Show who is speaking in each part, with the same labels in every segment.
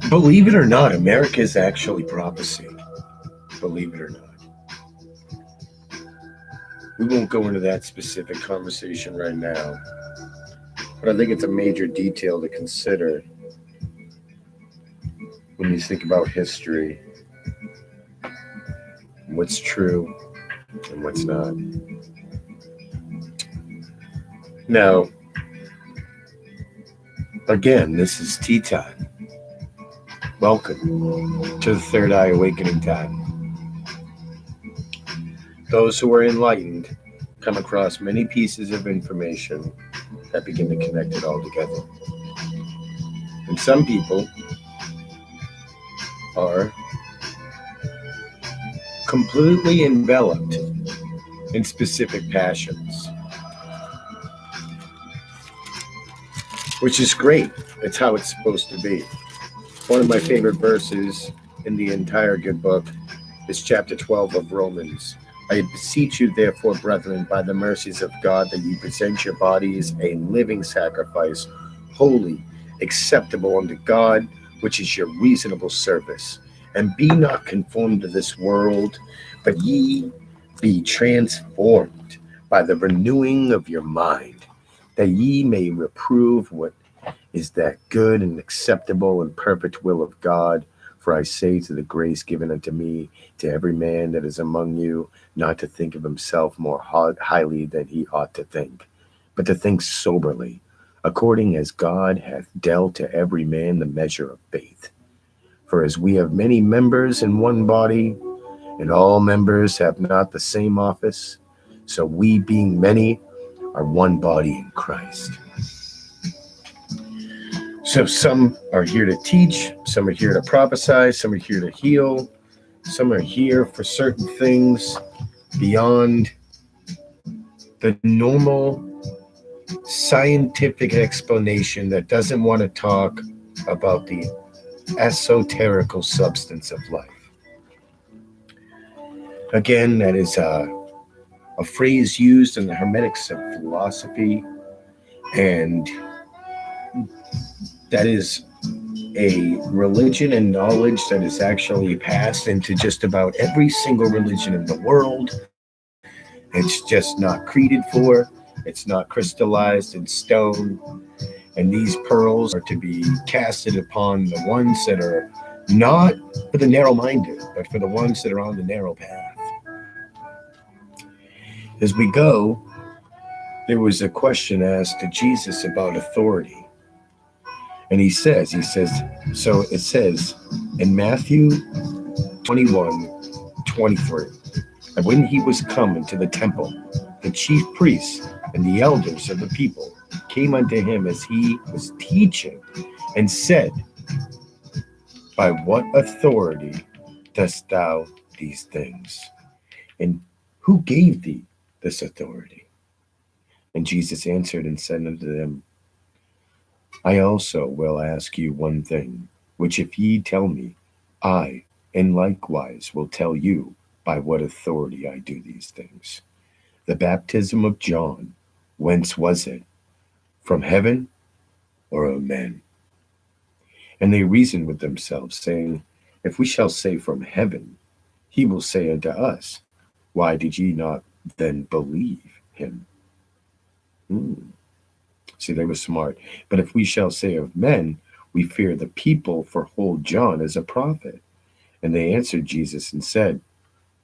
Speaker 1: Believe it or not, America is actually prophecy. Believe it or not. We won't go into that specific conversation right now, but I think it's a major detail to consider when you think about history, what's true and what's not. Now, again, this is tea time. Welcome to the Third Eye Awakening time. Those who are enlightened come across many pieces of information that begin to connect it all together. And some people are completely enveloped in specific passions, which is great. It's how it's supposed to be. One of my favorite verses in the entire good book is chapter 12 of Romans. I beseech you, therefore, brethren, by the mercies of God, that you present your bodies a living sacrifice, holy, acceptable unto God, which is your reasonable service. And be not conformed to this world, but ye be transformed by the renewing of your mind, that ye may reprove what is that good and acceptable and perfect will of God. For I say to the grace given unto me, to every man that is among you, not to think of himself more highly than he ought to think, but to think soberly, according as God hath dealt to every man the measure of faith. For as we have many members in one body, and all members have not the same office, so we, being many, are one body in Christ. So some are here to teach, some are here to prophesy, some are here to heal, some are here for certain things beyond the normal scientific explanation that doesn't want to talk about the esoterical substance of life. Again, that is a phrase used in the Hermetics of philosophy, and that is a religion and knowledge that is actually passed into just about every single religion in the world. It's just not creeded for, it's not crystallized in stone, and these pearls are to be casted upon the ones that are not for the narrow-minded, but for the ones that are on the narrow path. As we go, there was a question asked to Jesus about authority. And he says, so it says in Matthew 21:23, and when he was come into the temple, the chief priests and the elders of the people came unto him as he was teaching, and said, by what authority dost thou these things? And who gave thee this authority? And Jesus answered and said unto them, I also will ask you one thing, which if ye tell me, I, and likewise will tell you by what authority I do these things. The baptism of John, whence was it? From heaven or of men? And they reasoned with themselves, saying, if we shall say from heaven, he will say unto us, why did ye not then believe him? See, they were smart. But if we shall say of men, we fear the people, for hold John as a prophet. And they answered Jesus and said,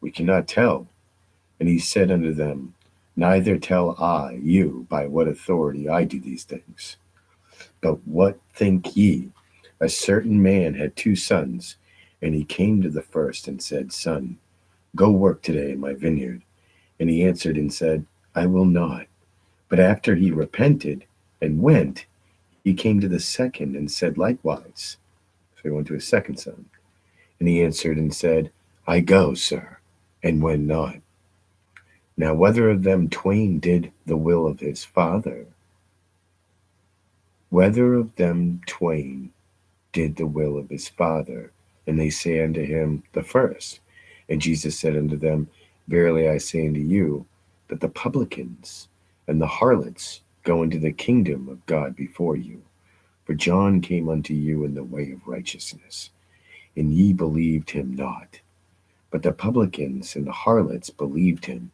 Speaker 1: we cannot tell. And he said unto them, neither tell I you by what authority I do these things. But what think ye? A certain man had 2 sons, and he came to the first and said, Son, go work today in my vineyard. And he answered and said, I will not. But after he repented and went, he came to the second and said likewise. So he went to his second son. And he answered and said, I go, sir, and went not. Now whether of them twain did the will of his father? Whether of them twain did the will of his father? And they say unto him, the first. And Jesus said unto them, verily I say unto you, that the publicans and the harlots go into the kingdom of God before you. For John came unto you in the way of righteousness, and ye believed him not. But the publicans and the harlots believed him.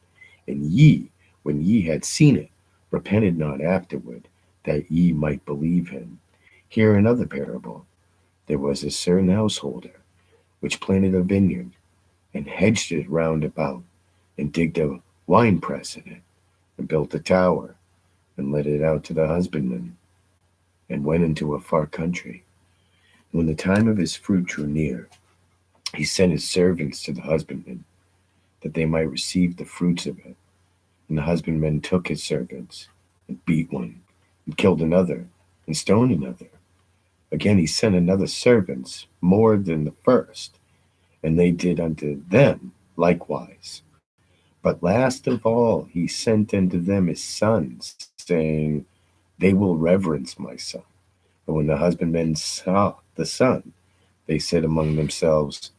Speaker 1: And ye, when ye had seen it, repented not afterward, that ye might believe him. Hear another parable. There was a certain householder, which planted a vineyard, and hedged it round about, and digged a winepress in it, and built a tower, and let it out to the husbandman, and went into a far country. When the time of his fruit drew near, he sent his servants to the husbandman, that they might receive the fruits of it. And the husbandman took his servants, and beat one, and killed another, and stoned another. Again he sent another servants, more than the first, and they did unto them likewise. But last of all he sent unto them his sons, saying, They will reverence my son. But when the husbandmen saw the son, they said among themselves,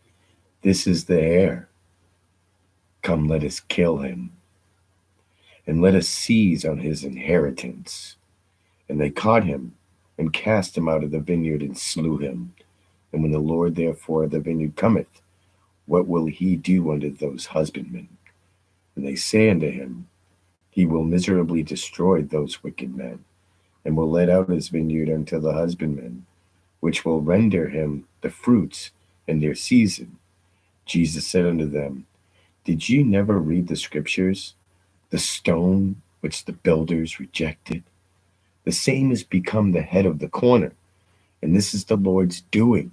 Speaker 1: This is the heir. Come, let us kill him, and let us seize on his inheritance. And they caught him, and cast him out of the vineyard, and slew him. And when the Lord therefore of the vineyard cometh, what will he do unto those husbandmen? And they say unto him, He will miserably destroy those wicked men, and will let out his vineyard unto the husbandmen, which will render him the fruits in their season. Jesus said unto them, Did ye never read the scriptures? The stone which the builders rejected, the same is become the head of the corner. And this is the Lord's doing,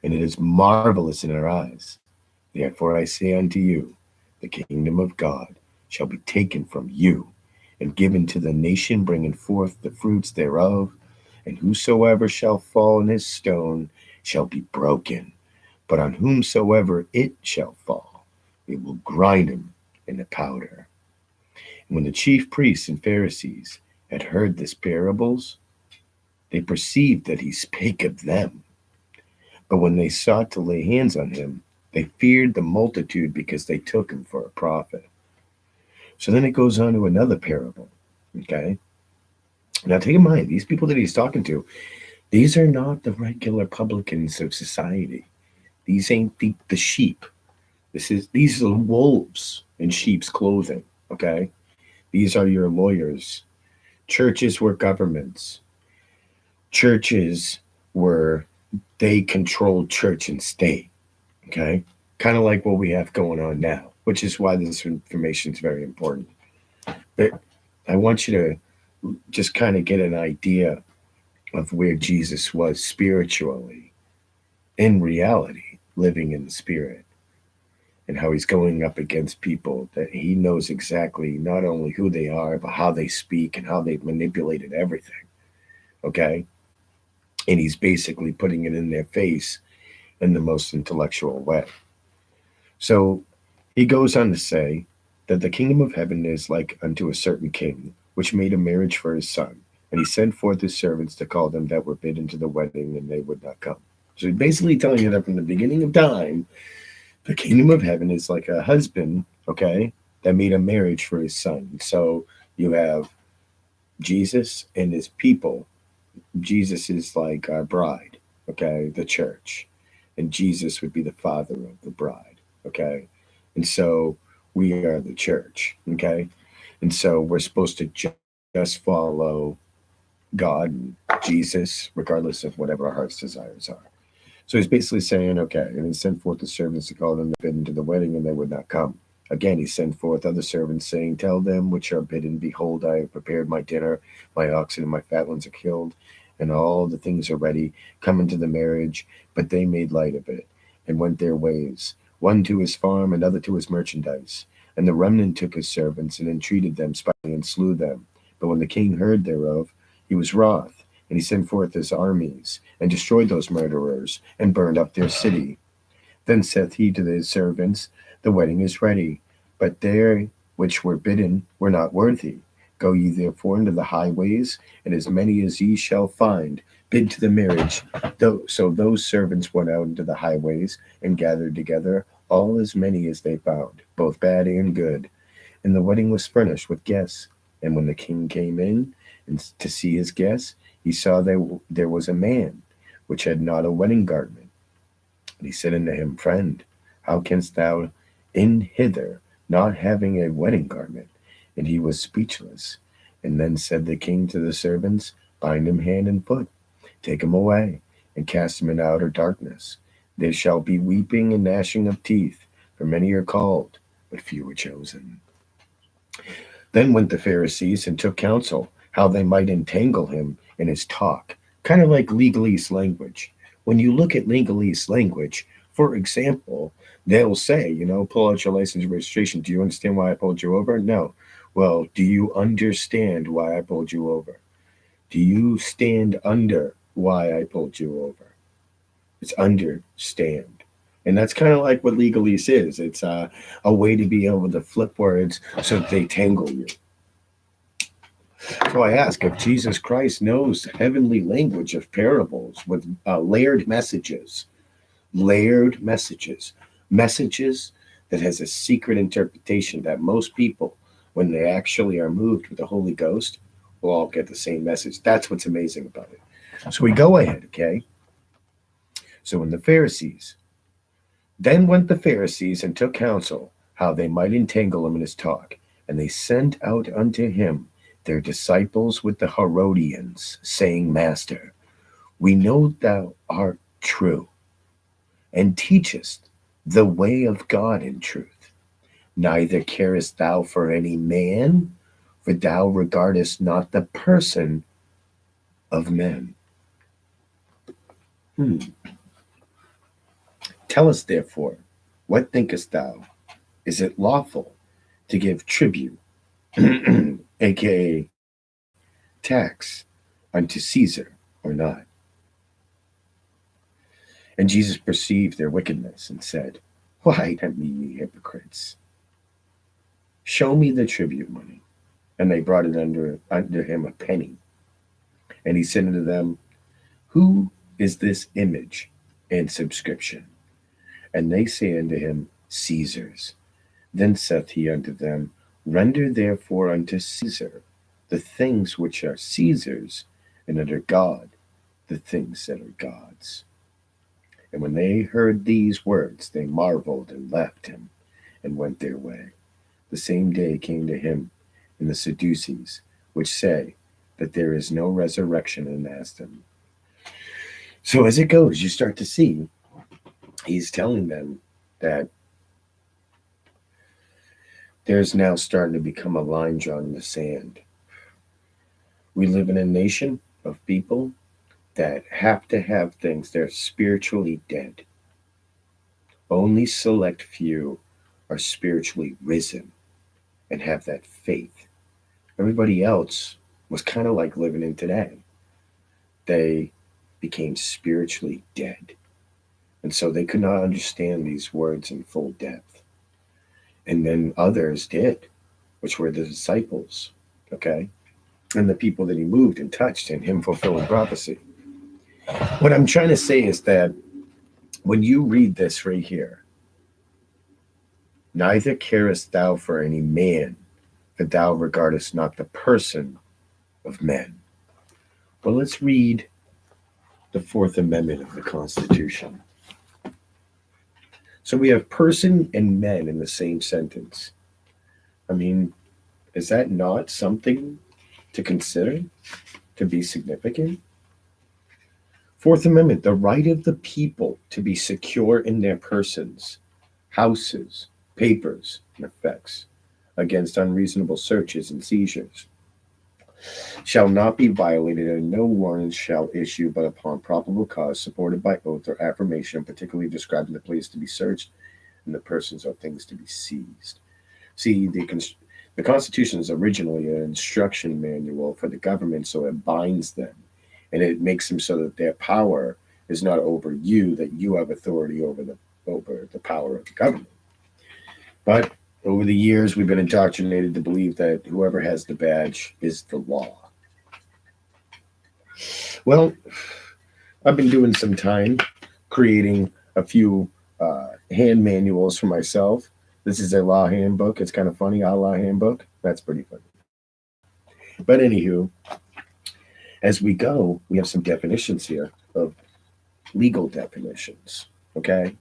Speaker 1: and it is marvelous in our eyes. Therefore I say unto you, the kingdom of God shall be taken from you, and given to the nation bringing forth the fruits thereof. And whosoever shall fall on his stone shall be broken, but on whomsoever it shall fall, it will grind him into powder. And when the chief priests and Pharisees had heard these parables, they perceived that he spake of them. But when they sought to lay hands on him, they feared the multitude, because they took him for a prophet. So then it goes on to another parable. Okay? Now take in mind, these people that he's talking to, these are not the regular publicans of society. These ain't the sheep. These are wolves in sheep's clothing. Okay? These are your lawyers. Churches were governments. Churches were, they controlled church and state. Okay? Kind of like what we have going on now, which is why this information is very important. But I want you to just kind of get an idea of where Jesus was spiritually, in reality, living in the spirit, and how he's going up against people that he knows exactly not only who they are, but how they speak and how they've manipulated everything. Okay? And he's basically putting it in their face in the most intellectual way. So he goes on to say that the kingdom of heaven is like unto a certain king, which made a marriage for his son. And he sent forth his servants to call them that were bidden to the wedding, and they would not come. So he's basically telling you that from the beginning of time, the kingdom of heaven is like a husband, okay, that made a marriage for his son. So you have Jesus and his people. Jesus is like our bride, okay, the church. And Jesus would be the father of the bride, okay? And so we are the church, okay? And so we're supposed to just follow God and Jesus, regardless of whatever our heart's desires are. So he's basically saying, okay, and he sent forth the servants to call them to bidden to the wedding, and they would not come. Again, he sent forth other servants, saying, Tell them which are bidden, Behold, I have prepared my dinner, my oxen and my fatlings are killed, and all the things are ready. Come into the marriage. But they made light of it, and went their ways, one to his farm, another to his merchandise. And the remnant took his servants, and entreated them, spitefully, and slew them. But when the king heard thereof, he was wroth, and he sent forth his armies, and destroyed those murderers, and burned up their city. Then saith he to his servants, The wedding is ready, but they which were bidden were not worthy. Go ye therefore into the highways, and as many as ye shall find, bid to the marriage. So those servants went out into the highways, and gathered together all as many as they found, both bad and good. And the wedding was furnished with guests. And when the king came in and to see his guests, he saw there was a man which had not a wedding garment. And he said unto him, Friend, how canst thou in hither, not having a wedding garment? And he was speechless. And then said the king to the servants, Bind him hand and foot, take him away, and cast him in outer darkness. There shall be weeping and gnashing of teeth, for many are called, but few are chosen. Then went the Pharisees and took counsel how they might entangle him in his talk, kind of like legalese language. When you look at legalese language, for example, they'll say, pull out your license and registration. Do you understand why I pulled you over? No. Well, do you understand why I pulled you over? Do you stand under why I pulled you over? It's understand. And that's kind of like what legalese is. It's a way to be able to flip words so that they tangle you. So I ask if Jesus Christ knows heavenly language of parables with layered messages that has a secret interpretation that most people, when they actually are moved with the Holy Ghost, will all get the same message. That's what's amazing about it. So we go ahead, okay? So then went the Pharisees and took counsel how they might entangle him in his talk. And they sent out unto him their disciples with the Herodians, saying, Master, we know thou art true, and teachest the way of God in truth. Neither carest thou for any man, for thou regardest not the person of men. Tell us therefore, what thinkest thou? Is it lawful to give tribute, aka tax, unto Caesar or not? And Jesus perceived their wickedness and said, Why tempt me, ye hypocrites? Show me the tribute money. And they brought it under him a penny. And he said unto them, Who is this image and subscription? And they say unto him, Caesar's. Then saith he unto them, Render therefore unto Caesar the things which are Caesar's, and unto God the things that are God's. And when they heard these words, they marveled and left him, and went their way. The same day came to him and the Sadducees, which say that there is no resurrection, and asked him. So as it goes, you start to see, he's telling them that there's now starting to become a line drawn in the sand. We live in a nation of people that have to have things. They're spiritually dead. Only select few are spiritually risen and have that faith. Everybody else was kind of like living in today. They became spiritually dead. And so they could not understand these words in full depth. And then others did, which were the disciples, okay? And the people that he moved and touched in him fulfilling prophecy. What I'm trying to say is that when you read this right here, neither carest thou for any man, for thou regardest not the person of men. Well, let's read the Fourth Amendment of the Constitution. So we have person and men in the same sentence. I mean, is that not something to consider, to be significant? Fourth Amendment, the right of the people to be secure in their persons, houses, papers, and effects against unreasonable searches and seizures shall not be violated, and no warrant shall issue but upon probable cause, supported by oath or affirmation, particularly describing the place to be searched and the persons or things to be seized. See, the Constitution is originally an instruction manual for the government, so it binds them, and it makes them so that their power is not over you, that you have authority over the power of the government. But over the years, we've been indoctrinated to believe that whoever has the badge is the law. Well, I've been doing some time creating a few hand manuals for myself This is a law handbook. It's kind of funny, a law handbook. That's pretty funny. But anywho, as we go, we have some definitions here of legal definitions. Okay.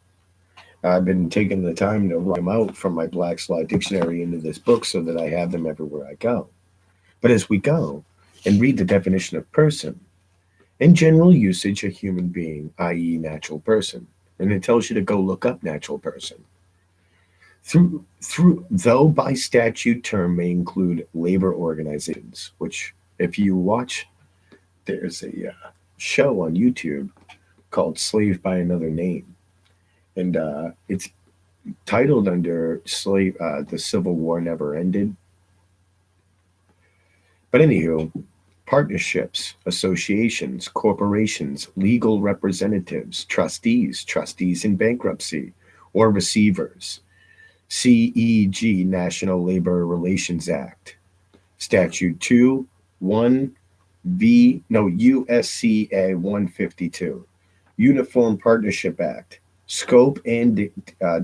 Speaker 1: I've been taking the time to write them out from my Black's Law Dictionary into this book so that I have them everywhere I go. But as we go and read the definition of person, in general usage, a human being, i.e., natural person. And it tells you to go look up natural person. Though by statute term may include labor organizations, which if you watch, there's a show on YouTube called Slave by Another Name. And it's titled under slave, the Civil War Never Ended. But anywho, partnerships, associations, corporations, legal representatives, trustees in bankruptcy, or receivers. CEG, National Labor Relations Act. Statute 1 USCA 152. Uniform Partnership Act. Scope and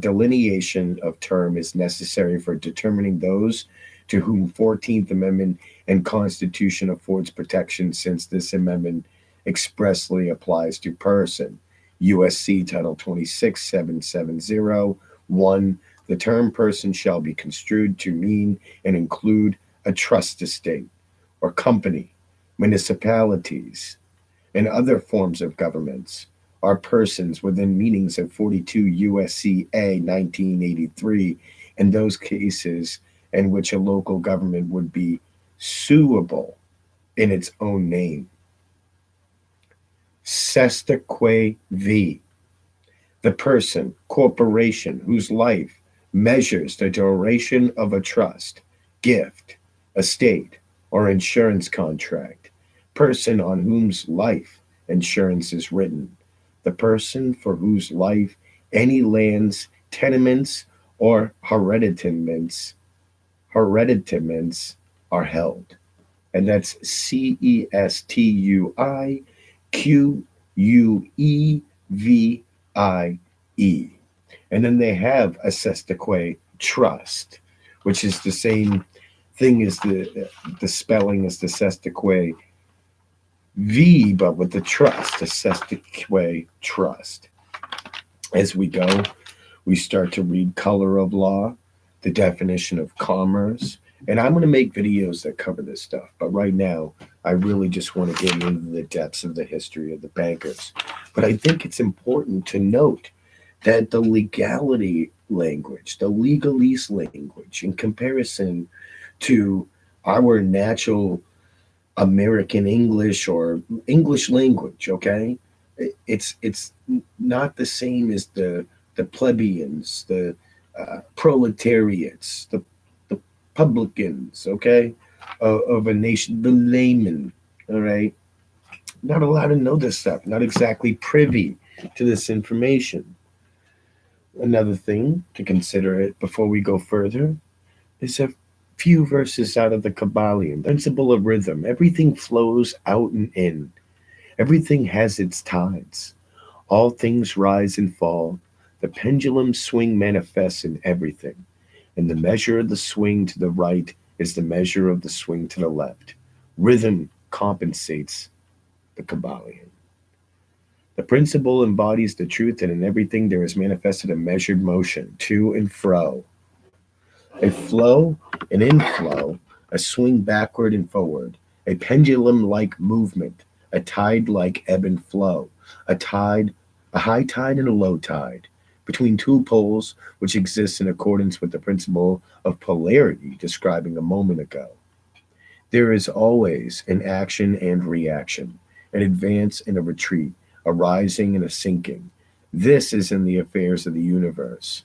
Speaker 1: delineation of term is necessary for determining those to whom 14th Amendment and Constitution affords protection, since this amendment expressly applies to person. USC Title 26, 770. 1. The term person shall be construed to mean and include a trust estate or company, municipalities, and other forms of governments are persons within meanings of 42 USCA 1983 in those cases in which a local government would be suable in its own name. Sestaque v. The person, corporation, whose life measures the duration of a trust, gift, estate, or insurance contract. Person on whose life insurance is written. The person for whose life any lands, tenements, or hereditaments are held. And that's CESTUIQUEVIE. And then they have a sestaque trust, which is the same thing as the spelling as the sestaque V, but with the trust, the sestaque trust. As we go, we start to read color of law, the definition of commerce, and I'm going to make videos that cover this stuff. But right now, I really just want to get into the depths of the history of the bankers. But I think it's important to note that the legality language, the legalese language, in comparison to our natural American English or English language, okay, it's not the same as the plebeians, the proletariats, the publicans, okay, of a nation, the layman, all right, not allowed to know this stuff, not exactly privy to this information. Another thing to consider it before we go further is a few verses out of the Kybalion, principle of rhythm. Everything flows out and in. Everything has its tides. All things rise and fall. The pendulum swing manifests in everything, and the measure of the swing to the right is the measure of the swing to the left. Rhythm compensates the Kybalion. The principle embodies the truth that in everything there is manifested a measured motion, to and fro, a flow, an inflow, a swing backward and forward, a pendulum-like movement, a tide-like ebb and flow, a high tide and a low tide, between two poles which exist in accordance with the principle of polarity describing a moment ago. There is always an action and reaction, an advance and a retreat, a rising and a sinking. This is in the affairs of the universe.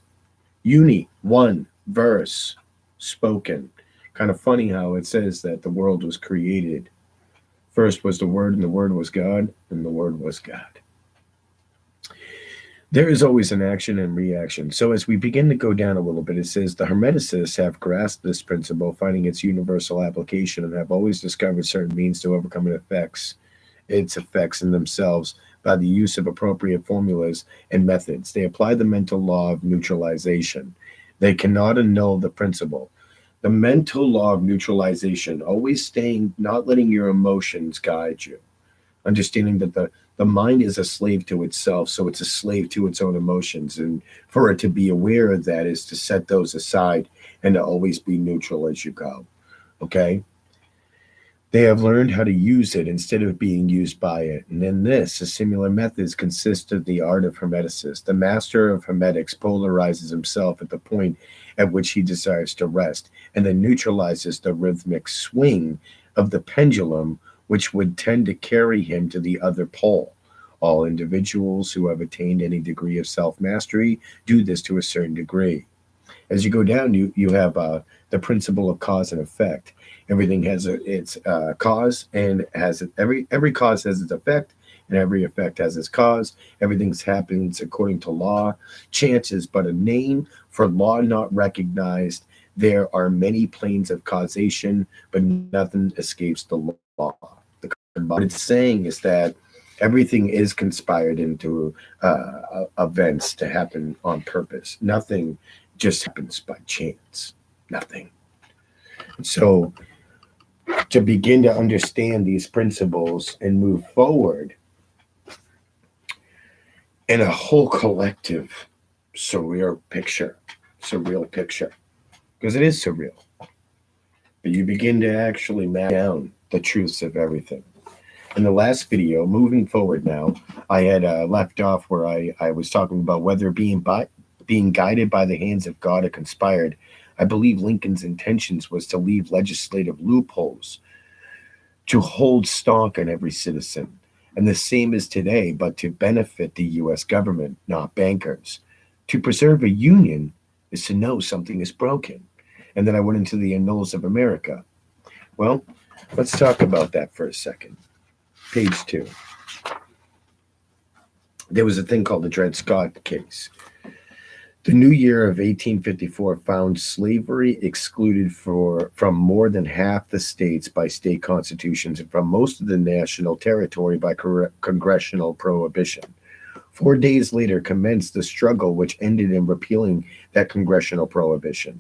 Speaker 1: One, verse, spoken. Kind of funny how it says that the world was created. First was the Word, and the Word was God, and the Word was God. There is always an action and reaction. So as we begin to go down a little bit, it says the Hermeticists have grasped this principle, finding its universal application, and have always discovered certain means to overcome its effects in themselves by the use of appropriate formulas and methods. They apply the mental law of neutralization, They cannot annul the principle. The mental law of neutralization, always staying, not letting your emotions guide you. Understanding that the mind is a slave to itself, so it's a slave to its own emotions. And for it to be aware of that is to set those aside and to always be neutral as you go. Okay? They have learned how to use it instead of being used by it. And in this, the similar methods consist of the art of hermeticists. The master of hermetics polarizes himself at the point at which he desires to rest, and then neutralizes the rhythmic swing of the pendulum, which would tend to carry him to the other pole. All individuals who have attained any degree of self mastery do this to a certain degree. As you go down, you have the principle of cause and effect. Everything has its cause, and has every cause has its effect, and every effect has its cause. Everything happens according to law. Chance is but a name for law not recognized. There are many planes of causation, but nothing escapes the law. What it's saying is that everything is conspired into events to happen on purpose. Nothing just happens by chance. Nothing. So, to begin to understand these principles and move forward in a whole collective surreal picture, because it is surreal. But you begin to actually map down the truths of everything. In the last video, moving forward now, I had left off where I was talking about whether being guided by the hands of God or conspired. I believe Lincoln's intentions was to leave legislative loopholes to hold stock on every citizen. And the same is today, but to benefit the US government, not bankers. To preserve a union is to know something is broken. And then I went into the Annuls of America. Well, let's talk about that for a second. Page 2. There was a thing called the Dred Scott case. The new year of 1854 found slavery excluded from more than half the states by state constitutions and from most of the national territory by congressional prohibition. 4 days later commenced the struggle which ended in repealing that congressional prohibition.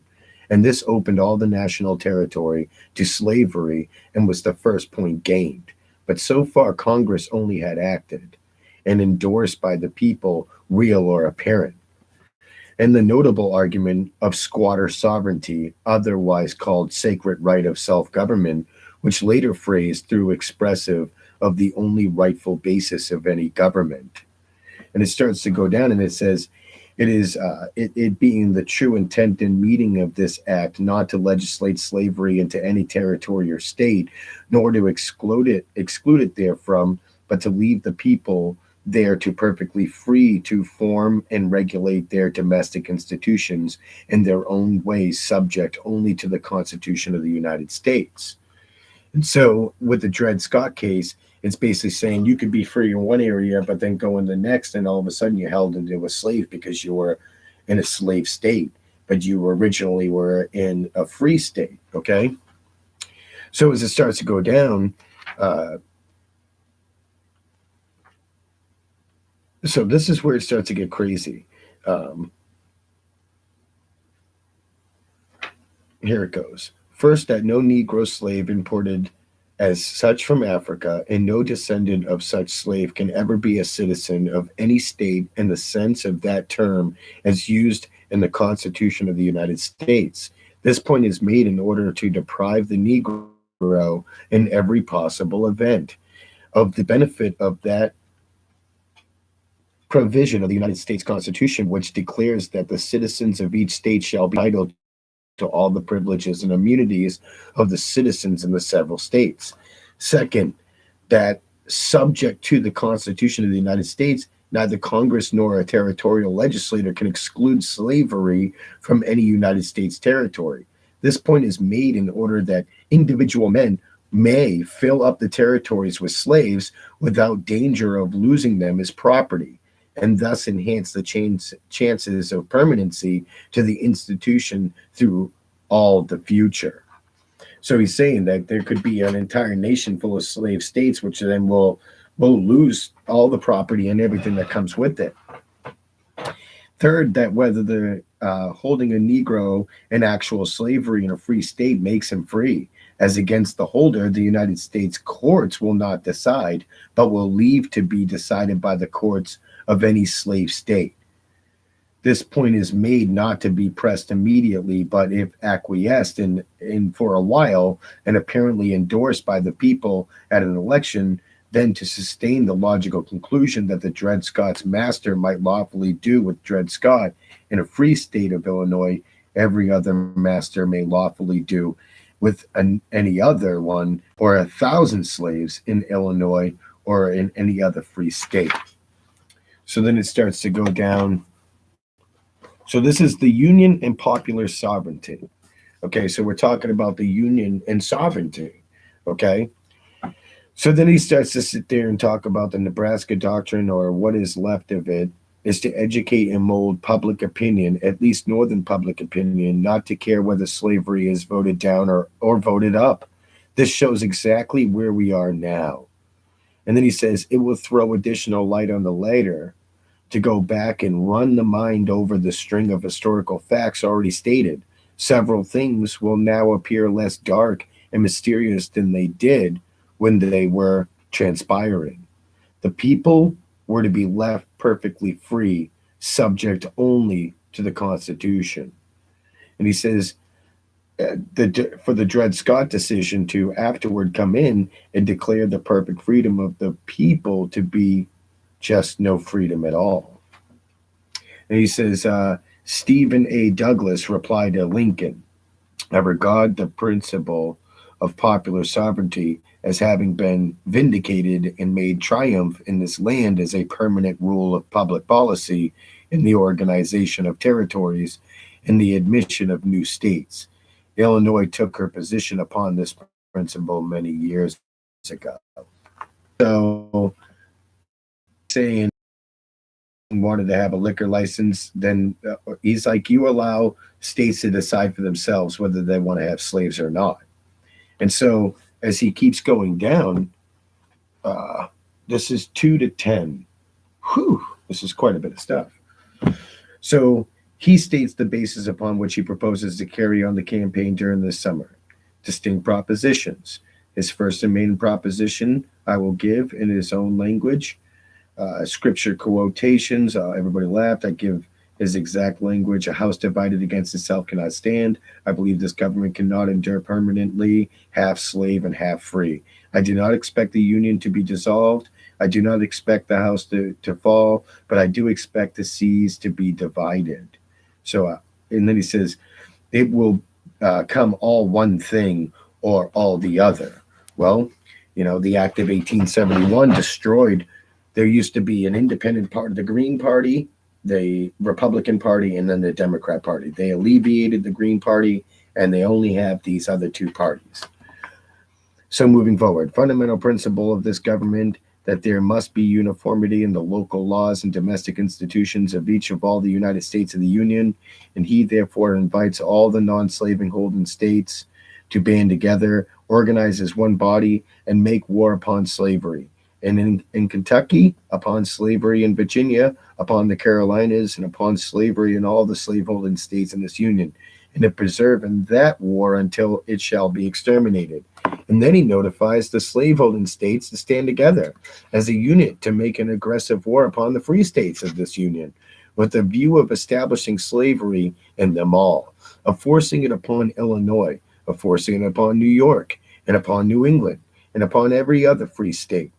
Speaker 1: And this opened all the national territory to slavery and was the first point gained. But so far, Congress only had acted and endorsed by the people, real or apparent. And the notable argument of squatter sovereignty, otherwise called sacred right of self-government, which later phrased through expressive of the only rightful basis of any government. And it starts to go down and it says, it being the true intent and meaning of this act not to legislate slavery into any territory or state, nor to exclude it therefrom, but to leave the people there to perfectly free to form and regulate their domestic institutions in their own ways, subject only to the Constitution of the United States. And so with the Dred Scott case, it's basically saying you could be free in one area, but then go in the next, and all of a sudden you're held into a slave because you were in a slave state, but you originally were in a free state, okay? So as it starts to go down, so this is where it starts to get crazy. Here it goes. First, that no Negro slave imported as such from Africa, and no descendant of such slave can ever be a citizen of any state in the sense of that term as used in the Constitution of the United States. This point is made in order to deprive the Negro in every possible event of the benefit of that provision of the United States Constitution, which declares that the citizens of each state shall be entitled to all the privileges and immunities of the citizens in the several states. Second, that subject to the Constitution of the United States, neither Congress nor a territorial legislator can exclude slavery from any United States territory. This point is made in order that individual men may fill up the territories with slaves without danger of losing them as property, and thus enhance the chances of permanency to the institution through all the future. So he's saying that there could be an entire nation full of slave states, which then will lose all the property and everything that comes with it. Third, that whether the holding a Negro in actual slavery in a free state makes him free. As against the holder, the United States courts will not decide, but will leave to be decided by the courts of any slave state. This point is made not to be pressed immediately, but if acquiesced in for a while and apparently endorsed by the people at an election, then to sustain the logical conclusion that the Dred Scott's master might lawfully do with Dred Scott in a free state of Illinois, every other master may lawfully do with any other one or 1,000 slaves in Illinois or in any other free state. So then it starts to go down. So this is the Union and popular sovereignty. Okay, so we're talking about the Union and sovereignty. Okay, so then he starts to sit there and talk about the Nebraska Doctrine, or what is left of it, is to educate and mold public opinion, at least northern public opinion, not to care whether slavery is voted down or voted up. This shows exactly where we are now. And then he says it will throw additional light on the later to go back and run the mind over the string of historical facts already stated. Several things will now appear less dark and mysterious than they did when they were transpiring. The people were to be left perfectly free, subject only to the Constitution. And he says for the Dred Scott decision to afterward come in and declare the perfect freedom of the people to be just no freedom at all. And he says, Stephen A. Douglas replied to Lincoln, I regard the principle of popular sovereignty as having been vindicated and made triumph in this land as a permanent rule of public policy in the organization of territories and the admission of new states. Illinois took her position upon this principle many years ago. So, saying wanted to have a liquor license, then he's like, you allow states to decide for themselves whether they want to have slaves or not. And so, as he keeps going down, this is 2 to 10. Whew, this is quite a bit of stuff. So he states the basis upon which he proposes to carry on the campaign during this summer. Distinct propositions. His first and main proposition I will give in his own language. Scripture quotations. Everybody laughed. I give his exact language. A house divided against itself cannot stand. I believe this government cannot endure permanently, half slave and half free. I do not expect the union to be dissolved. I do not expect the house to fall, but I do expect the seas to be divided. So, and then he says, it will come all one thing or all the other. Well, the Act of 1871 destroyed. There used to be an independent part of the Green Party, the Republican Party, and then the Democrat Party. They alleviated the Green Party, and they only have these other two parties. So moving forward, fundamental principle of this government that there must be uniformity in the local laws and domestic institutions of each of all the United States of the Union, and he therefore invites all the non-slaving holding states to band together, organize as one body, and make war upon slavery. And in Kentucky, upon slavery in Virginia, upon the Carolinas, and upon slavery in all the slaveholding states in this union, and to preserve in that war until it shall be exterminated. And then he notifies the slaveholding states to stand together as a unit to make an aggressive war upon the free states of this union, with the view of establishing slavery in them all, of forcing it upon Illinois, of forcing it upon New York, and upon New England, and upon every other free state,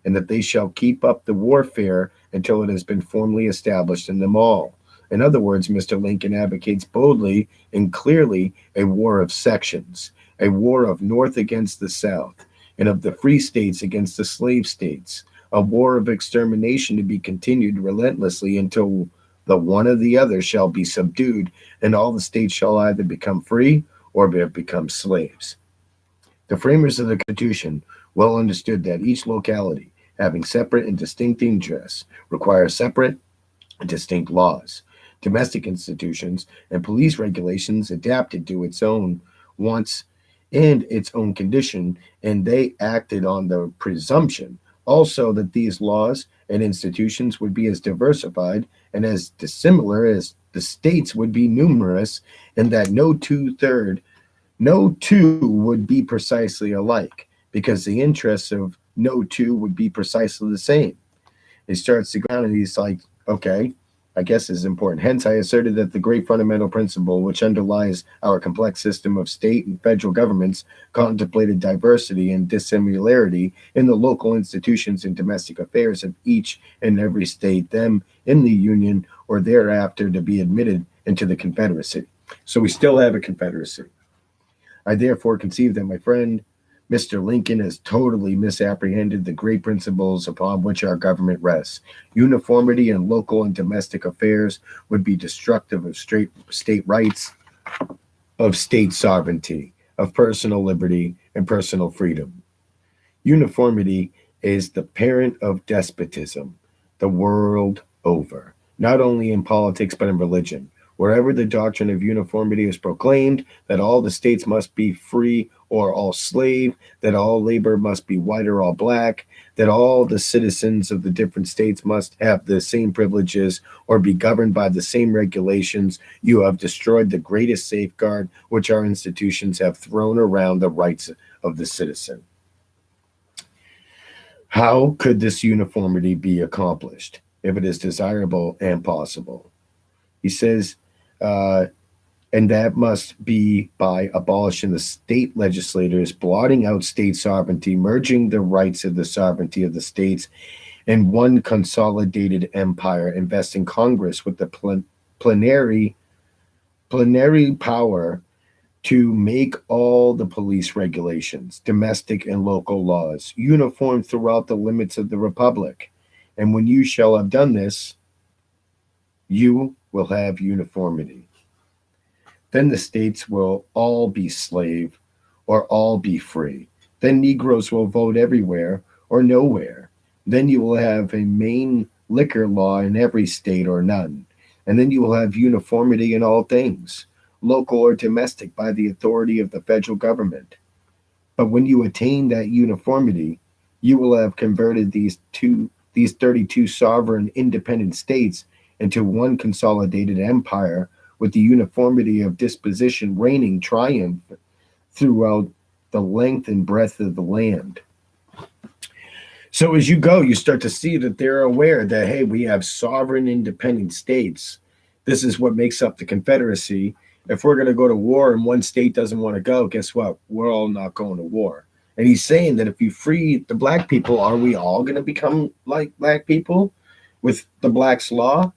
Speaker 1: and that they shall keep up the warfare until it has been formally established in them all. In other words, Mr. Lincoln advocates boldly and clearly a war of sections, a war of North against the South, and of the free states against the slave states, a war of extermination to be continued relentlessly until the one or the other shall be subdued, and all the states shall either become free or become slaves. The framers of the Constitution well understood that each locality, having separate and distinct interests, requires separate and distinct laws, domestic institutions, and police regulations adapted to its own wants and its own condition, and they acted on the presumption also that these laws and institutions would be as diversified and as dissimilar as the states would be numerous, and that no two would be precisely alike, because the interests of no two would be precisely the same. He starts to go on and he's like, okay, I guess this is important. Hence, I asserted that the great fundamental principle which underlies our complex system of state and federal governments contemplated diversity and dissimilarity in the local institutions and domestic affairs of each and every state, them in the Union or thereafter to be admitted into the Confederacy. So we still have a Confederacy. I therefore conceive that my friend Mr. Lincoln has totally misapprehended the great principles upon which our government rests. Uniformity in local and domestic affairs would be destructive of state rights, of state sovereignty, of personal liberty, and personal freedom. Uniformity is the parent of despotism the world over, not only in politics but in religion. Wherever the doctrine of uniformity is proclaimed, that all the states must be free or all slave, that all labor must be white or all black, that all the citizens of the different states must have the same privileges or be governed by the same regulations, you have destroyed the greatest safeguard which our institutions have thrown around the rights of the citizen. How could this uniformity be accomplished if it is desirable and possible? He says, uh, and that must be by abolishing the state legislators, blotting out state sovereignty, merging the rights of the sovereignty of the states in one consolidated empire, investing Congress with the plenary power to make all the police regulations, domestic and local laws, uniform throughout the limits of the republic. And when you shall have done this, you will have uniformity. Then the states will all be slave or all be free. Then Negroes will vote everywhere or nowhere. Then you will have a main liquor law in every state or none. And then you will have uniformity in all things, local or domestic, by the authority of the federal government. But when you attain that uniformity, you will have converted these 32 sovereign independent states into one consolidated empire, with the uniformity of disposition reigning triumph throughout the length and breadth of the land. So as you go, you start to see that they're aware that, hey, we have sovereign independent states. This is what makes up the Confederacy. If we're going to go to war and one state doesn't want to go, guess what? We're all not going to war. And he's saying that if you free the black people, are we all going to become like black people with the blacks' law?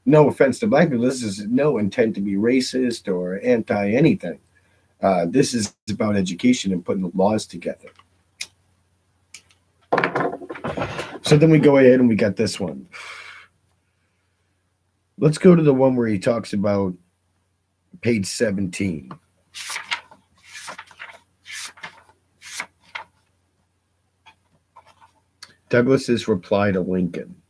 Speaker 1: No offense to black people, this is no intent to be racist or anti anything. This is about education and putting the laws together. So then we go ahead and we got this one. Let's go to the one where he talks about page 17. Douglas's reply to Lincoln.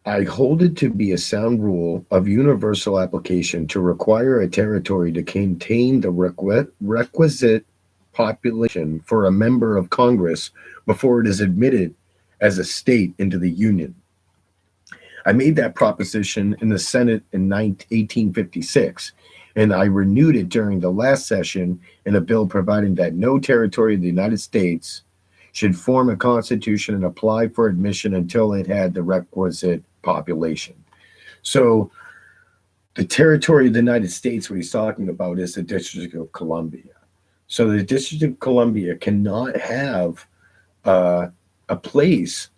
Speaker 1: I hold it to be a sound rule of universal application to require a territory to contain the requisite population for a member of Congress before it is admitted as a state into the Union. I made that proposition in the Senate in 1856, and I renewed it during the last session in a bill providing that no territory of the United States should form a constitution and apply for admission until it had the requisite population. So the territory of the United States, what he's talking about, is the District of Columbia. So the District of Columbia cannot have a place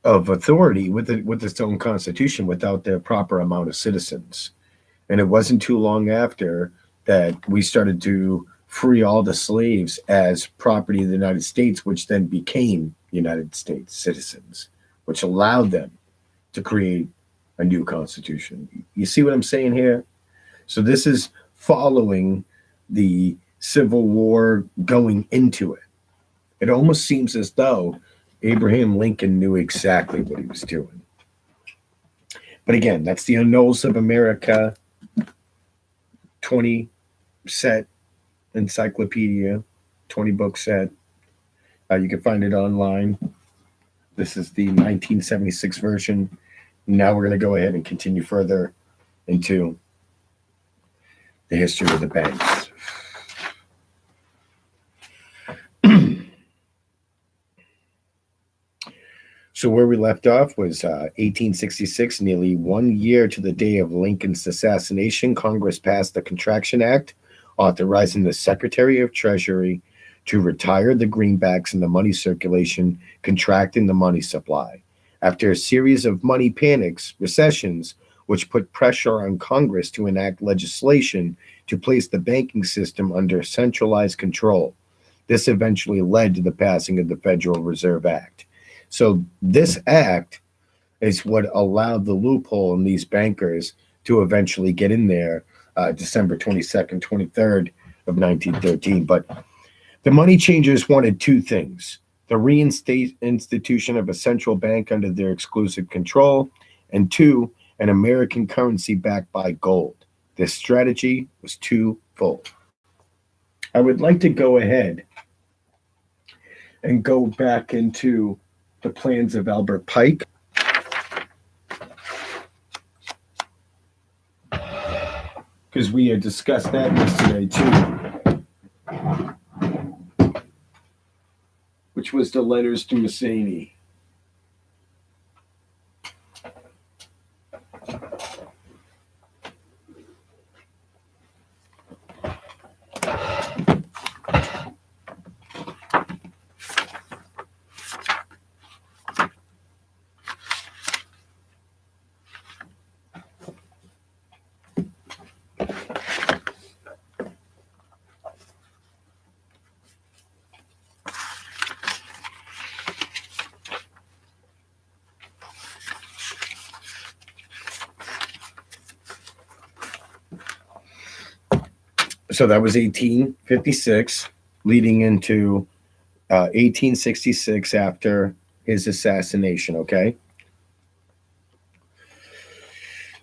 Speaker 1: of authority with its own constitution without the proper amount of citizens. And it wasn't too long after that we started to free all the slaves as property of the United States, which then became United States citizens, which allowed them to create a new constitution. You see what I'm saying here? So this is following the Civil War, going into it. It almost seems as though Abraham Lincoln knew exactly what he was doing. But again, that's the Annuls of America 20 set encyclopedia, 20 book set. You can find it online. This is the 1976 version. Now we're going to go ahead and continue further into the history of the banks. So where we left off was 1866, nearly 1 year to the day of Lincoln's assassination. Congress passed the Contraction Act, authorizing the Secretary of Treasury to retire the greenbacks in the money circulation, contracting the money supply. After a series of money panics, recessions, which put pressure on Congress to enact legislation to place the banking system under centralized control. This eventually led to the passing of the Federal Reserve Act. So this act is what allowed the loophole in these bankers to eventually get in there December 22nd, 23rd of 1913. But the money changers wanted two things: the reinstitution of a central bank under their exclusive control, and two, an American currency backed by gold. This strategy was twofold. I would like to go ahead and go back into the plans of Albert Pike. Because we had discussed that yesterday too, which was the letters to Mazzini. So that was 1856, leading into 1866 after his assassination, okay?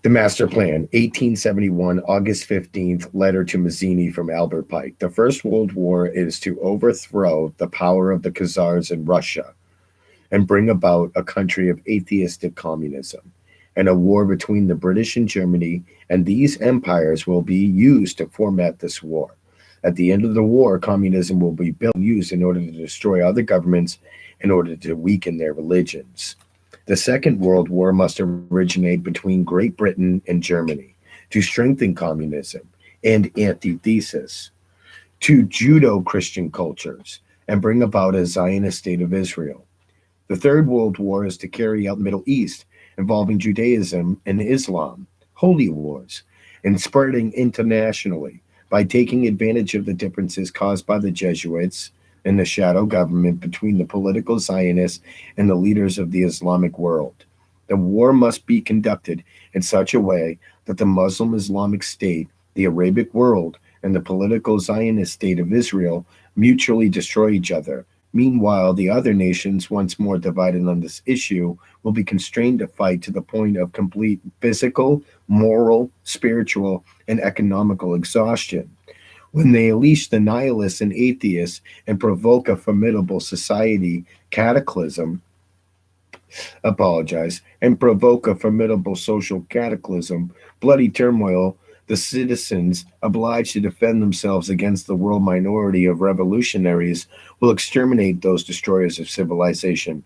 Speaker 1: The Master Plan, 1871, August 15th, letter to Mazzini from Albert Pike. The First World War is to overthrow the power of the Khazars in Russia and bring about a country of atheistic communism, and a war between the British and Germany, and these empires will be used to foment this war. At the end of the war, communism will be built and used in order to destroy other governments in order to weaken their religions. The Second World War must originate between Great Britain and Germany to strengthen communism and antithesis to Judeo-Christian cultures and bring about a Zionist state of Israel. The Third World War is to carry out the Middle East, involving Judaism and Islam, holy wars, and spreading internationally by taking advantage of the differences caused by the Jesuits and the shadow government between the political Zionists and the leaders of the Islamic world. The war must be conducted in such a way that the Muslim Islamic State, the Arabic world, and the political Zionist state of Israel mutually destroy each other. Meanwhile, the other nations, once more divided on this issue, will be constrained to fight to the point of complete physical, moral, spiritual, and economical exhaustion. When they unleash the nihilists and atheists and provoke a formidable society cataclysm, and provoke a formidable social cataclysm, bloody turmoil, the citizens, obliged to defend themselves against the world minority of revolutionaries, will exterminate those destroyers of civilization.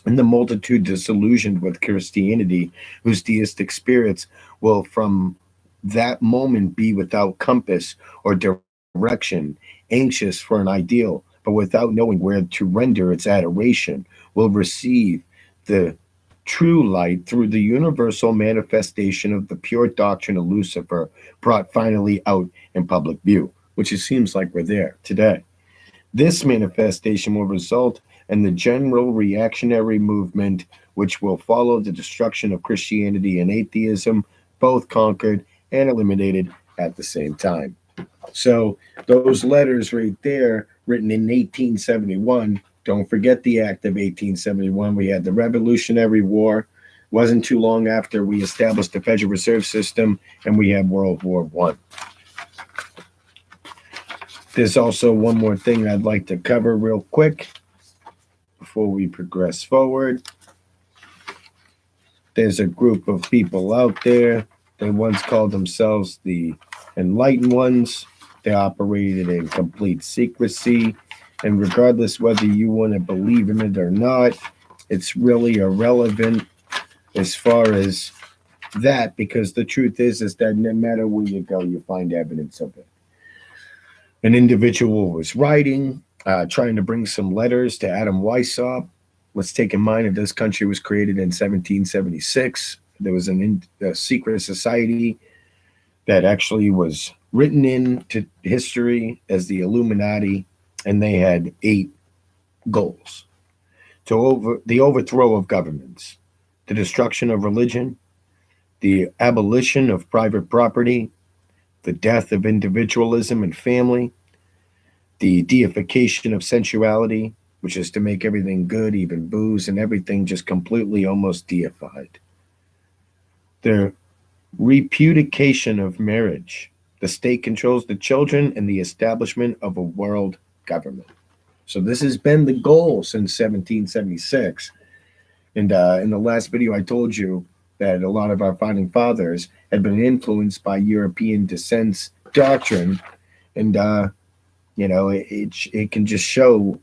Speaker 1: And the multitude disillusioned with Christianity, whose deistic spirits will from that moment be without compass or direction, anxious for an ideal, but without knowing where to render its adoration, will receive the true light through the universal manifestation of the pure doctrine of Lucifer, brought finally out in public view, which it seems like we're there today. This manifestation will result in the general reactionary movement, which will follow the destruction of Christianity and atheism, both conquered and eliminated at the same time. So those letters right there, written in 1871, don't forget the Act of 1871. We had the Revolutionary War. Wasn't too long after we established the Federal Reserve System, and we had World War I. There's also one more thing I'd like to cover real quick before we progress forward. There's a group of people out there. They once called themselves the Enlightened Ones. They operated in complete secrecy. And regardless whether you want to believe in it or not, it's really irrelevant as far as that, because the truth is that no matter where you go, you find evidence of it. An individual was writing, trying to bring some letters to Adam Weishaupt. Let's take in mind that this country was created in 1776. There was a secret society that actually was written into history as the Illuminati, and they had 8 goals: the overthrow of governments, the destruction of religion, the abolition of private property, the death of individualism and family, the deification of sensuality, which is to make everything good, even booze and everything, just completely almost deified. The repudiation of marriage. The state controls the children, and the establishment of a world government. So this has been the goal since 1776. And in the last video, I told you that a lot of our founding fathers had been influenced by European descent doctrine. And, it can just show,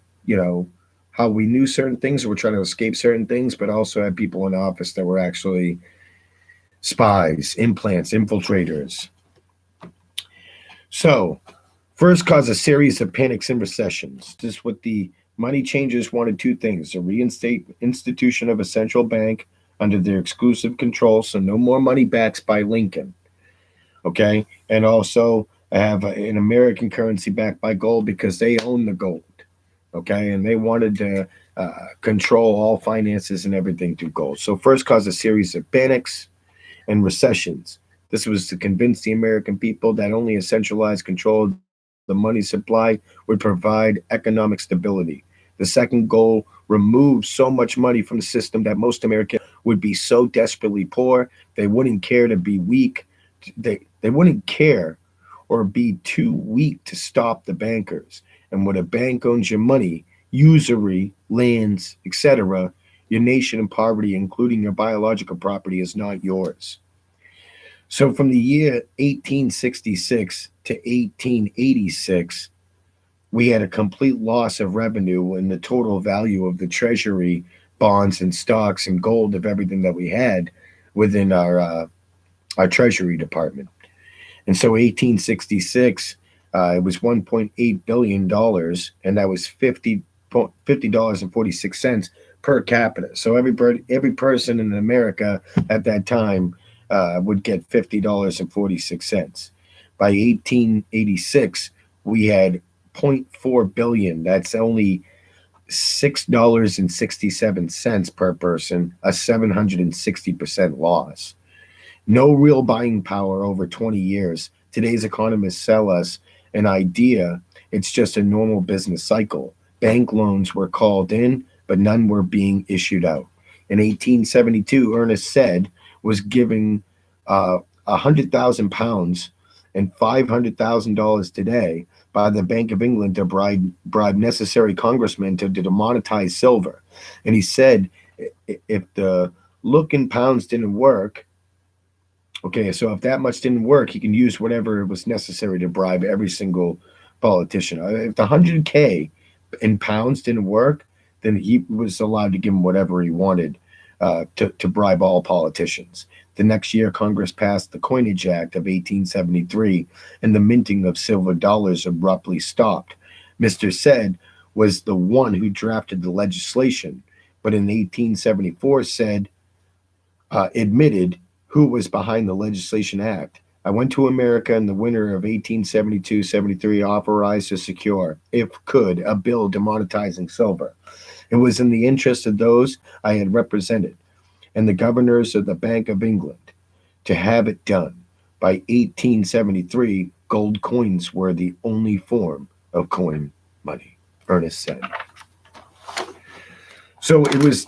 Speaker 1: how we knew certain things, we're trying to escape certain things, but also had people in office that were actually spies, implants, infiltrators. So, first caused a series of panics and recessions. Just what the money changers wanted: 2 things: to reinstate institution of a central bank under their exclusive control, so no more money backs by Lincoln. Okay, and also have an American currency backed by gold, because they own the gold. Okay, and they wanted to control all finances and everything through gold. So first caused a series of panics and recessions. This was to convince the American people that only a centralized control of the money supply would provide economic stability. The second goal: remove so much money from the system that most Americans would be so desperately poor they wouldn't care to be weak. They wouldn't care or be too weak to stop the bankers. And when a bank owns your money, usury, lands, etc., your nation in poverty, including your biological property, is not yours. So from the year 1866 to 1886, we had a complete loss of revenue in the total value of the treasury, bonds and stocks and gold of everything that we had within our treasury department. And so 1866, it was $1.8 billion, and that was $50.46 per capita. So every person in America at that time would get $50.46. By 1886, we had 0.4 billion. That's only $6.67 per person, a 760% loss. No real buying power over 20 years. Today's economists sell us an idea. It's just a normal business cycle. Bank loans were called in, but none were being issued out. In 1872, Ernest said was giving £100,000 and $500,000 today by the Bank of England to bribe necessary congressmen to demonetize silver. And he said if the look in pounds didn't work, okay, so if that much didn't work, he can use whatever was necessary to bribe every single politician. If the 100K in pounds didn't work, then he was allowed to give him whatever he wanted to bribe all politicians. The next year, Congress passed the Coinage Act of 1873, and the minting of silver dollars abruptly stopped. Mr. Said was the one who drafted the legislation, but in 1874 said admitted who was behind the legislation act. I went to America in the winter of 1872-73, authorized to secure, if could, a bill demonetizing silver. It was in the interest of those I had represented and the governors of the Bank of England to have it done. By 1873, gold coins were the only form of coin money, Ernest said. So it was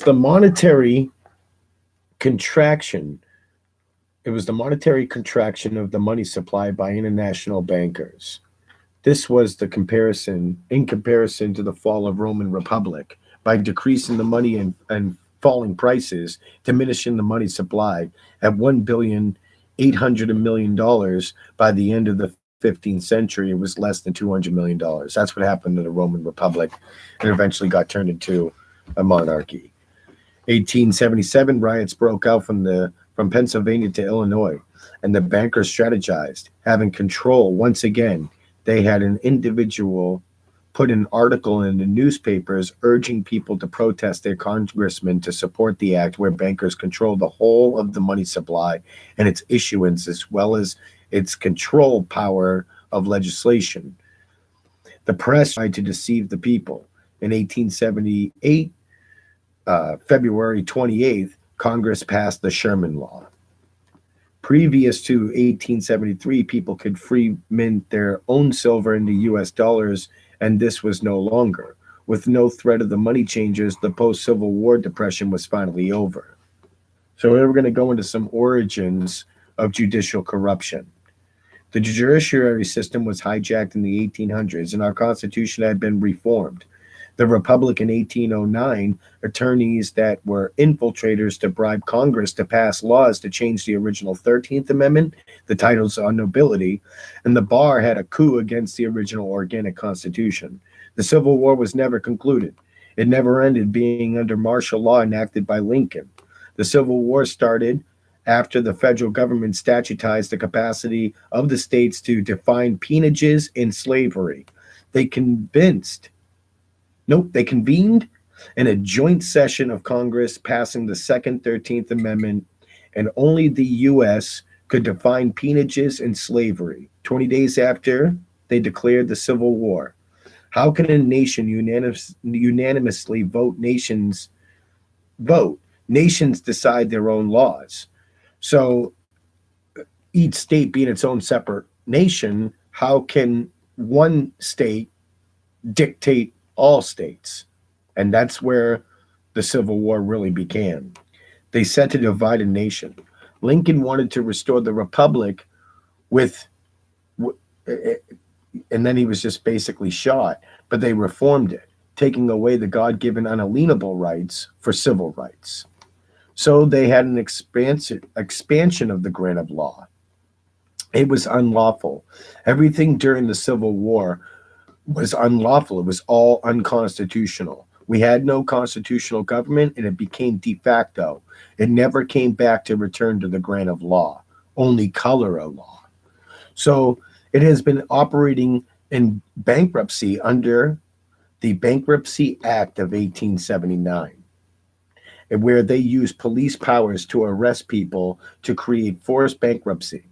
Speaker 1: the monetary contraction. It was the monetary contraction of the money supply by international bankers This was the comparison in comparison to the fall of Roman Republic by decreasing the money and falling prices, diminishing the money supply at 1,800,000,000 by the end of the 15th century. It was less than $200 million. That's what happened to the Roman Republic, and eventually got turned into a monarchy. 1877 riots broke out from Pennsylvania to Illinois, and the bankers strategized, having control once again. They had an individual put an article in the newspapers urging people to protest their congressman to support the act where bankers control the whole of the money supply and its issuance as well as its control power of legislation. The press tried to deceive the people. In 1878, February 28th, Congress passed the Sherman Law. Previous to 1873, people could free mint their own silver into US dollars, and this was no longer. With no threat of the money changers, the post Civil War depression was finally over. So, we're going to go into some origins of judicial corruption. The judiciary system was hijacked in the 1800s, and our Constitution had been reformed. The Republic in 1809, attorneys that were infiltrators to bribe Congress to pass laws to change the original 13th Amendment, the titles on nobility, and the bar had a coup against the original organic Constitution. The Civil War was never concluded. It never ended, being under martial law enacted by Lincoln. The Civil War started after the federal government statutized the capacity of the states to define peonages in slavery. They convinced they convened in a joint session of Congress, passing the Second 13th Amendment, and only the U.S. could define peonages and slavery. 20 days after, they declared the Civil War. How can a nation unanimously vote? Nations decide their own laws. So each state being its own separate nation, how can one state dictate all states? And that's where the Civil War really began. They set to divide a nation. Lincoln wanted to restore the republic with, and then he was just basically shot, but they reformed it, taking away the God-given unalienable rights for civil rights. So they had an expansion of the grant of law. It was unlawful. Everything during the Civil War was unlawful. It was all unconstitutional. We had no constitutional government, and it became de facto. It never came back to return to the grant of law, only color of law. So it has been operating in bankruptcy under the Bankruptcy Act of 1879, where they used police powers to arrest people to create forced bankruptcy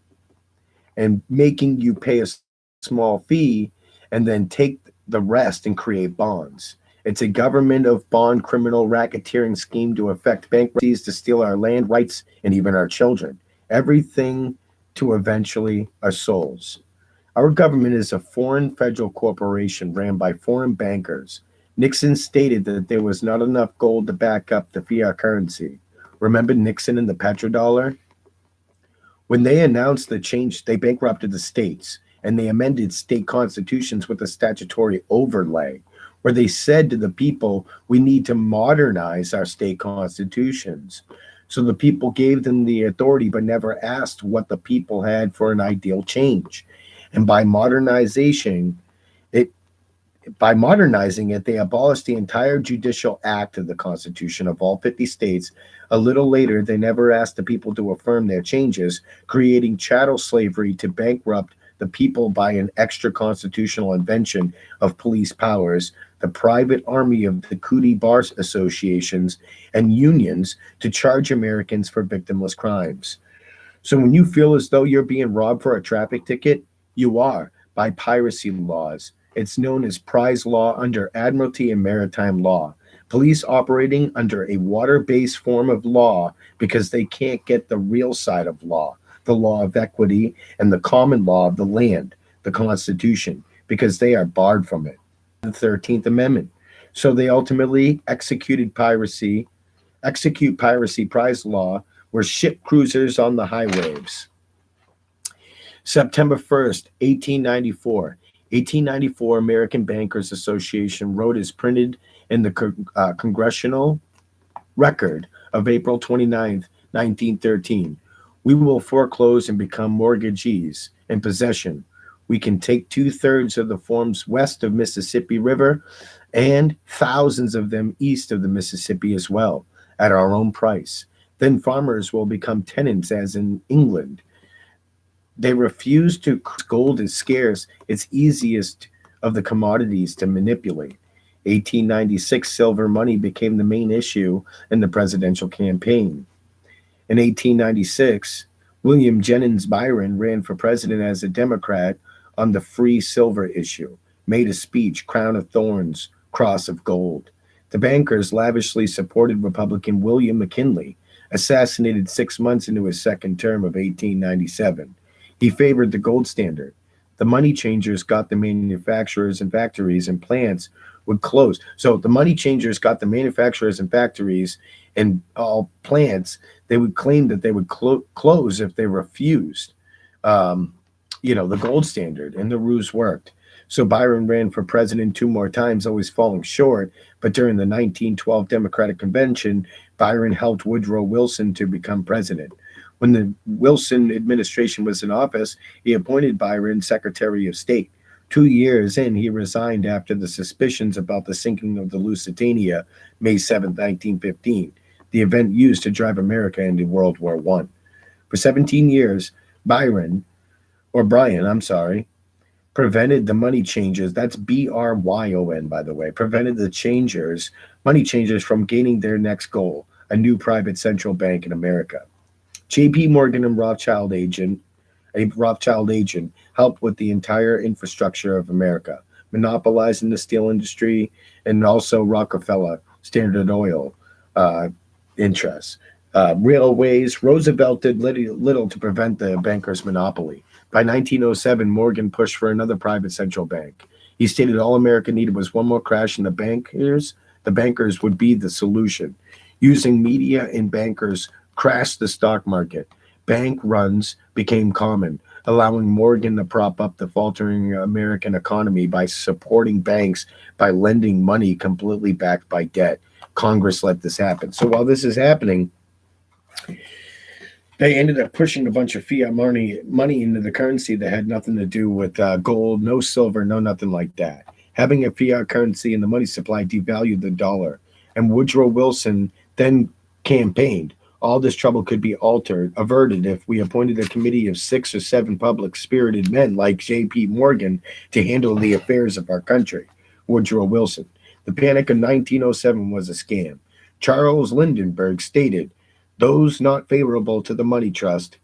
Speaker 1: and making you pay a small fee and then take the rest and create bonds. It's a government of bond criminal racketeering scheme to effect bankruptcies, to steal our land rights and even our children. Everything to eventually our souls. Our government is a foreign federal corporation ran by foreign bankers. Nixon stated that there was not enough gold to back up the fiat currency. Remember Nixon and the petrodollar? When they announced the change, they bankrupted the states, and they amended state constitutions with a statutory overlay, where they said to the people, we need to modernize our state constitutions. So the people gave them the authority, but never asked what the people had for an ideal change. And by modernizing it, they abolished the entire judicial act of the Constitution of all 50 states. A little later, they never asked the people to affirm their changes, creating chattel slavery to bankrupt the people by an extra constitutional invention of police powers, the private army of the Cootie Bar Associations and unions to charge Americans for victimless crimes. So when you feel as though you're being robbed for a traffic ticket, you are, by piracy laws. It's known as prize law under Admiralty and Maritime law. Police operating under a water-based form of law because they can't get the real side of law, the law of equity, and the common law of the land, the Constitution, because they are barred from it. The 13th Amendment. So they ultimately execute piracy prize law, were ship cruisers on the high waves. September 1st, 1894, 1894, American Bankers Association wrote as printed in the Congressional Record of April 29th, 1913. We will foreclose and become mortgagees in possession. We can take two-thirds of the farms west of Mississippi River and thousands of them east of the Mississippi as well at our own price. Then farmers will become tenants as in England. They refuse to. Gold is scarce. It's easiest of the commodities to manipulate. 1896, silver money became the main issue in the presidential campaign. In 1896, William Jennings Bryan ran for president as a Democrat on the free silver issue, made a speech, crown of thorns, cross of gold. The bankers lavishly supported Republican William McKinley, assassinated 6 months into his second term of 1897. He favored the gold standard. The money changers got the manufacturers and factories and plants would close. So the money changers got the manufacturers and factories and all plants. They would claim that they would close if they refused, the gold standard, and the ruse worked. So Byron ran for president two more times, always falling short. But during the 1912 Democratic Convention, Byron helped Woodrow Wilson to become president. When the Wilson administration was in office, he appointed Byron Secretary of State. 2 years in, he resigned after the suspicions about the sinking of the Lusitania, May 7, 1915, the event used to drive America into World War I. For 17 years, Bryan, prevented the money changers, that's Bryon, by the way, prevented the money changers from gaining their next goal, a new private central bank in America. J.P. Morgan and a Rothschild agent, helped with the entire infrastructure of America, monopolizing the steel industry, and also Rockefeller, Standard Oil interests. Railways, Roosevelt did little to prevent the bankers' monopoly. By 1907, Morgan pushed for another private central bank. He stated all America needed was one more crash, and the bankers would be the solution. Using media and bankers crashed the stock market. Bank runs became common, allowing Morgan to prop up the faltering American economy by supporting banks by lending money completely backed by debt. Congress let this happen. So while this is happening, they ended up pushing a bunch of fiat money into the currency that had nothing to do with gold, no silver, no nothing like that. Having a fiat currency in the money supply devalued the dollar. And Woodrow Wilson then campaigned. All this trouble could be averted if we appointed a committee of 6 or 7 public-spirited men like J.P. Morgan to handle the affairs of our country. Woodrow Wilson. The Panic of 1907 was a scam. Charles Lindbergh stated, those not favorable to the money trust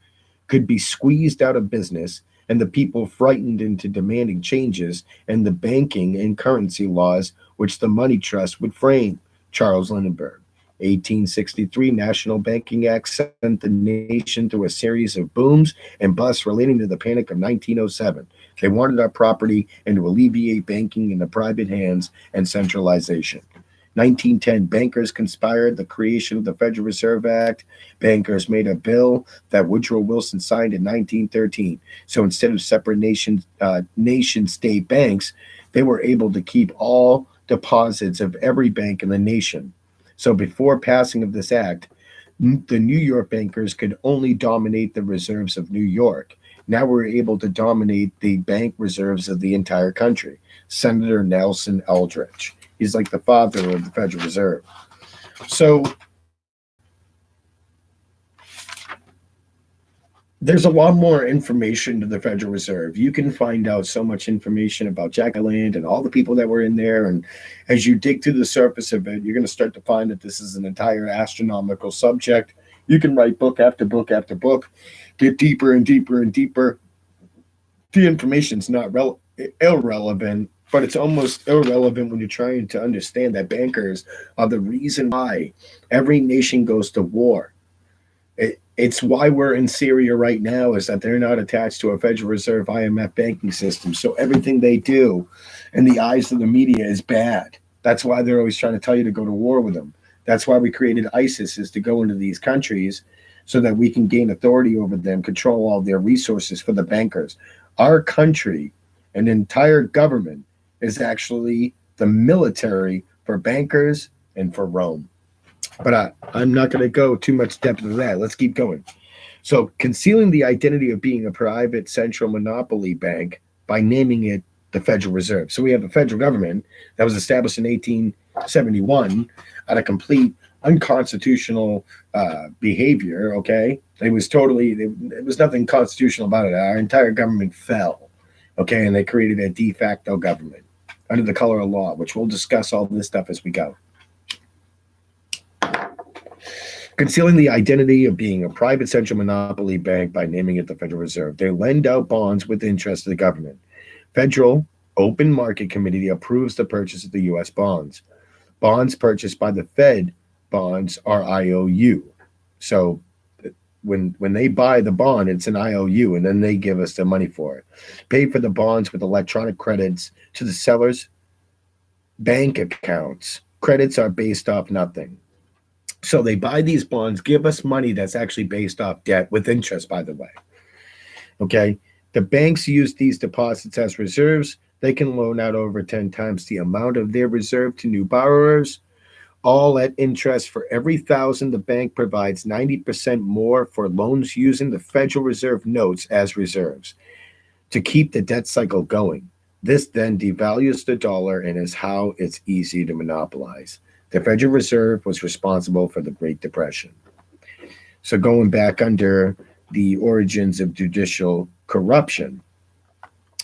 Speaker 1: could be squeezed out of business and the people frightened into demanding changes in the banking and currency laws which the money trust would frame. Charles Lindbergh. 1863 National Banking Act sent the nation through a series of booms and busts relating to the Panic of 1907. They wanted our property and to alleviate banking in the private hands and centralization. 1910, bankers conspired the creation of the Federal Reserve Act. Bankers made a bill that Woodrow Wilson signed in 1913. So instead of separate nation-state banks, they were able to keep all deposits of every bank in the nation. So before passing of this act, the New York bankers could only dominate the reserves of New York. Now we're able to dominate the bank reserves of the entire country. Senator Nelson Eldridge. He's like the father of the Federal Reserve. So there's a lot more information to the Federal Reserve. You can find out so much information about Jack Land and all the people that were in there. And as you dig to the surface of it, you're going to start to find that this is an entire astronomical subject. You can write book after book after book, get deeper and deeper and deeper. The information's not irrelevant, but it's almost irrelevant when you're trying to understand that bankers are the reason why every nation goes to war. It's why we're in Syria right now, is that they're not attached to a Federal Reserve IMF banking system. So everything they do in the eyes of the media is bad. That's why they're always trying to tell you to go to war with them. That's why we created ISIS, is to go into these countries so that we can gain authority over them, control all their resources for the bankers. Our country An entire government is actually the military for bankers and for Rome. But I'm not going to go too much depth into that. Let's keep going. So, concealing the identity of being a private central monopoly bank by naming it the Federal Reserve. So, we have a federal government that was established in 1871 out of complete unconstitutional behavior. Okay. It was totally, it was nothing constitutional about it. Our entire government fell. Okay. And they created a de facto government under the color of law, which we'll discuss all this stuff as we go. Concealing the identity of being a private central monopoly bank by naming it the Federal Reserve. They lend out bonds with the interest of the government. Federal Open Market Committee approves the purchase of the U.S. bonds. Bonds purchased by the Fed bonds are IOU. So when they buy the bond, it's an IOU, and then they give us the money for it. Pay for the bonds with electronic credits to the seller's bank accounts. Credits are based off nothing. So they buy these bonds, give us money that's actually based off debt with interest, by the way. Okay. The banks use these deposits as reserves. They can loan out over 10 times the amount of their reserve to new borrowers, all at interest. For every 1,000, the bank provides 90% more for loans using the Federal Reserve notes as reserves to keep the debt cycle going. This then devalues the dollar and is how it's easy to monopolize. The Federal Reserve was responsible for the Great Depression. So going back under the origins of judicial corruption.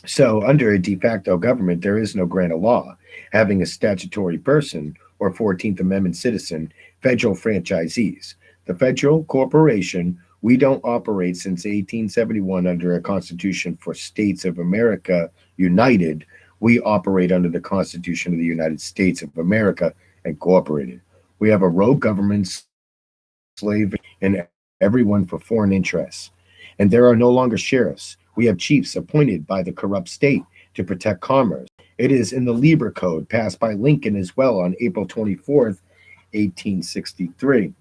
Speaker 1: So under a de facto government, there is no grant of law. Having a statutory person or 14th Amendment citizen, federal franchisees. The federal corporation, we don't operate since 1871 under a constitution for States of America United. We operate under the Constitution of the United States of America Incorporated. We have a rogue government, slave, and everyone for foreign interests. And there are no longer sheriffs. We have chiefs appointed by the corrupt state to protect commerce. It is in the Lieber Code, passed by Lincoln as well on April 24th, 1863,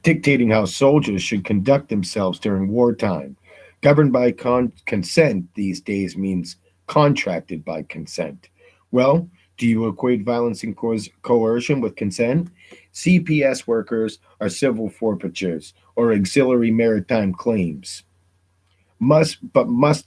Speaker 1: dictating how soldiers should conduct themselves during wartime. Governed by consent these days means contracted by consent. Well, do you equate violence and coercion with consent? CPS workers are civil forfeitures or auxiliary maritime claims. Must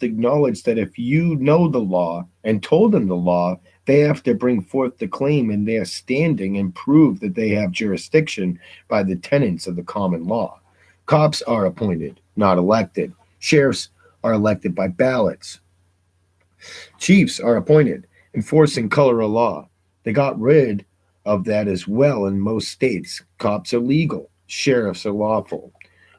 Speaker 1: acknowledge that if you know the law and told them the law, they have to bring forth the claim in their standing and prove that they have jurisdiction by the tenets of the common law. Cops are appointed, not elected. Sheriffs are elected by ballots. Chiefs are appointed, enforcing color of law. They got rid of that as well in most states. Cops are legal. Sheriffs are lawful.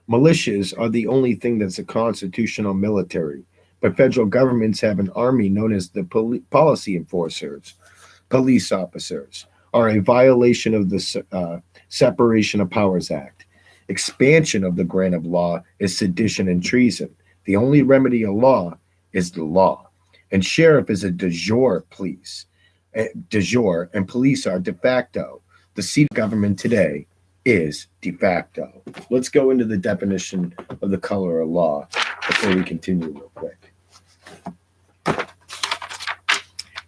Speaker 1: Militias are the only thing that's a constitutional military, but federal governments have an army known as the policy enforcers. Police officers are a violation of the Separation of Powers Act. Expansion of the grant of law is sedition and treason. The only remedy of law is the law. And sheriff is a de jure police. De jure, and police are de facto. The seat of government today is de facto. Let's go into the definition of the color of law before we continue real quick.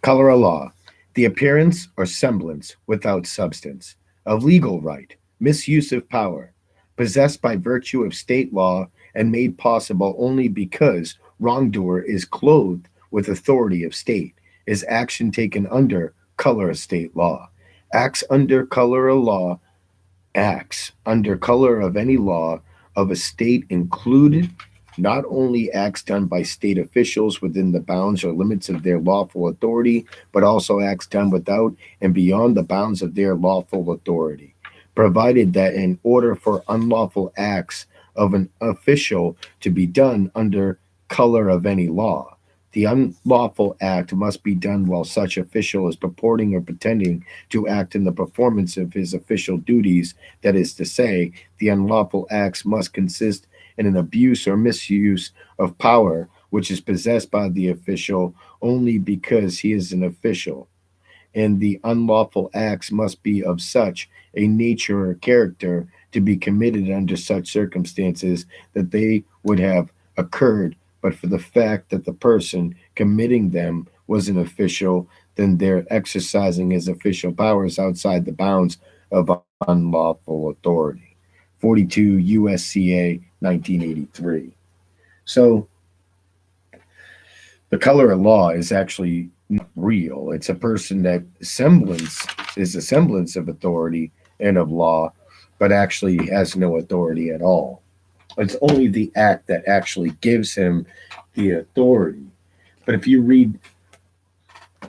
Speaker 1: Color of law, the appearance or semblance without substance of legal right, misuse of power, possessed by virtue of state law and made possible only because wrongdoer is clothed with authority of state, is action taken under color of state law. Acts under color of law, acts under color of any law of a state included not only acts done by state officials within the bounds or limits of their lawful authority, but also acts done without and beyond the bounds of their lawful authority, provided that in order for unlawful acts of an official to be done under color of any law, the unlawful act must be done while such official is purporting or pretending to act in the performance of his official duties. That is to say, the unlawful acts must consist in an abuse or misuse of power which is possessed by the official only because he is an official. And the unlawful acts must be of such a nature or character to be committed under such circumstances that they would have occurred but for the fact that the person committing them was an official, then they're exercising his official powers outside the bounds of unlawful authority. 42 USCA 1983. So the color of law is actually not real. It's a person that semblance is a semblance of authority and of law, but actually has no authority at all. It's only the act that actually gives him the authority. But if you read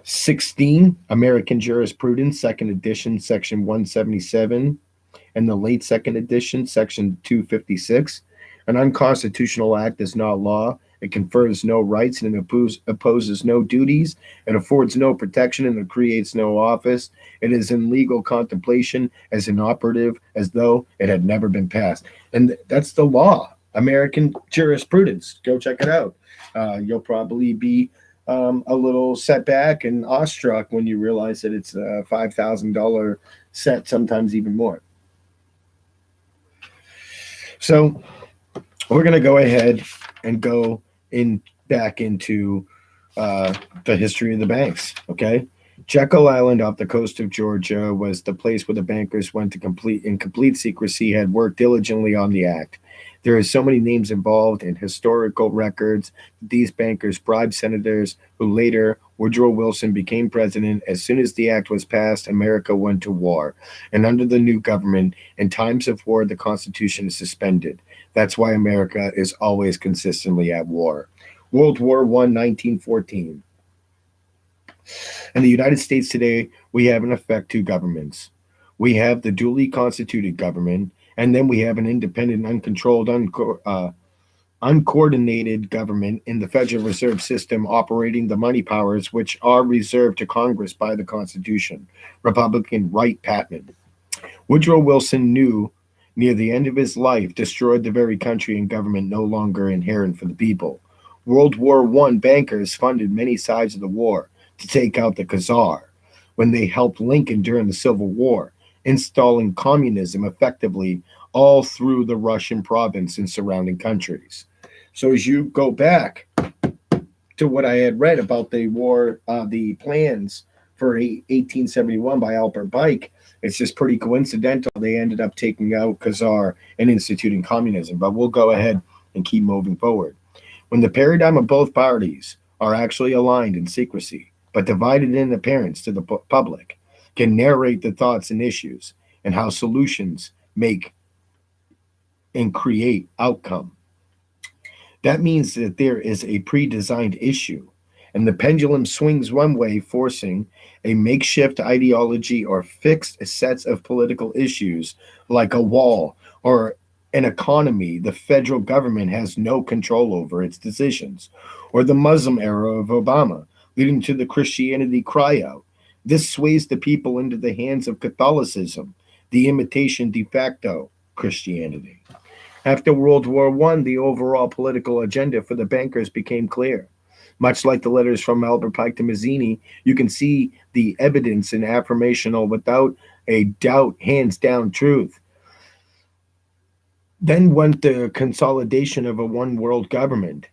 Speaker 1: 16 American Jurisprudence, second edition, section 177, and the late second edition, section 256, an unconstitutional act is not law. It confers no rights and it opposes no duties. It affords no protection and it creates no office. It is in legal contemplation as inoperative as though it had never been passed. And that's the law. American jurisprudence. Go check it out. You'll probably be a little set back and awestruck when you realize that it's a $5,000 set, sometimes even more. So we're going to go ahead and go back into the history of the banks. Okay, Jekyll Island off the coast of Georgia was the place where the bankers went to complete secrecy, had worked diligently on the act. There are so many names involved in historical records. These bankers bribed senators who later Woodrow Wilson became president. As soon as the act was passed, America went to war. And under the new government, in times of war, the Constitution is suspended. That's why America is always consistently at war. World War I, 1914. In the United States today, we have in effect two governments. We have the duly constituted government, and then we have an independent, uncontrolled, uncoordinated government in the Federal Reserve System operating the money powers which are reserved to Congress by the Constitution. Republican Wright-Patman. Woodrow Wilson knew near the end of his life destroyed the very country and government no longer inherent for the people. World War I bankers funded many sides of the war to take out the Khazar when they helped Lincoln during the Civil War, installing communism effectively all through the Russian province and surrounding countries. So as you go back to what I had read about the war, the plans for 1871 by Albert Pike, it's just pretty coincidental they ended up taking out Khazar and instituting communism. But we'll go ahead and keep moving forward. When the paradigm of both parties are actually aligned in secrecy, but divided in appearance to the public, can narrate the thoughts and issues and how solutions make and create outcome. That means that there is a pre-designed issue, and the pendulum swings one way, forcing a makeshift ideology or fixed sets of political issues like a wall or an economy the federal government has no control over its decisions, or the Muslim era of Obama, leading to the Christianity cryout. This sways the people into the hands of Catholicism, the imitation de facto Christianity. After World War I, the overall political agenda for the bankers became clear. Much like the letters from Albert Pike to Mazzini, you can see the evidence in affirmational without a doubt, hands down truth. Then went the consolidation of a one world government.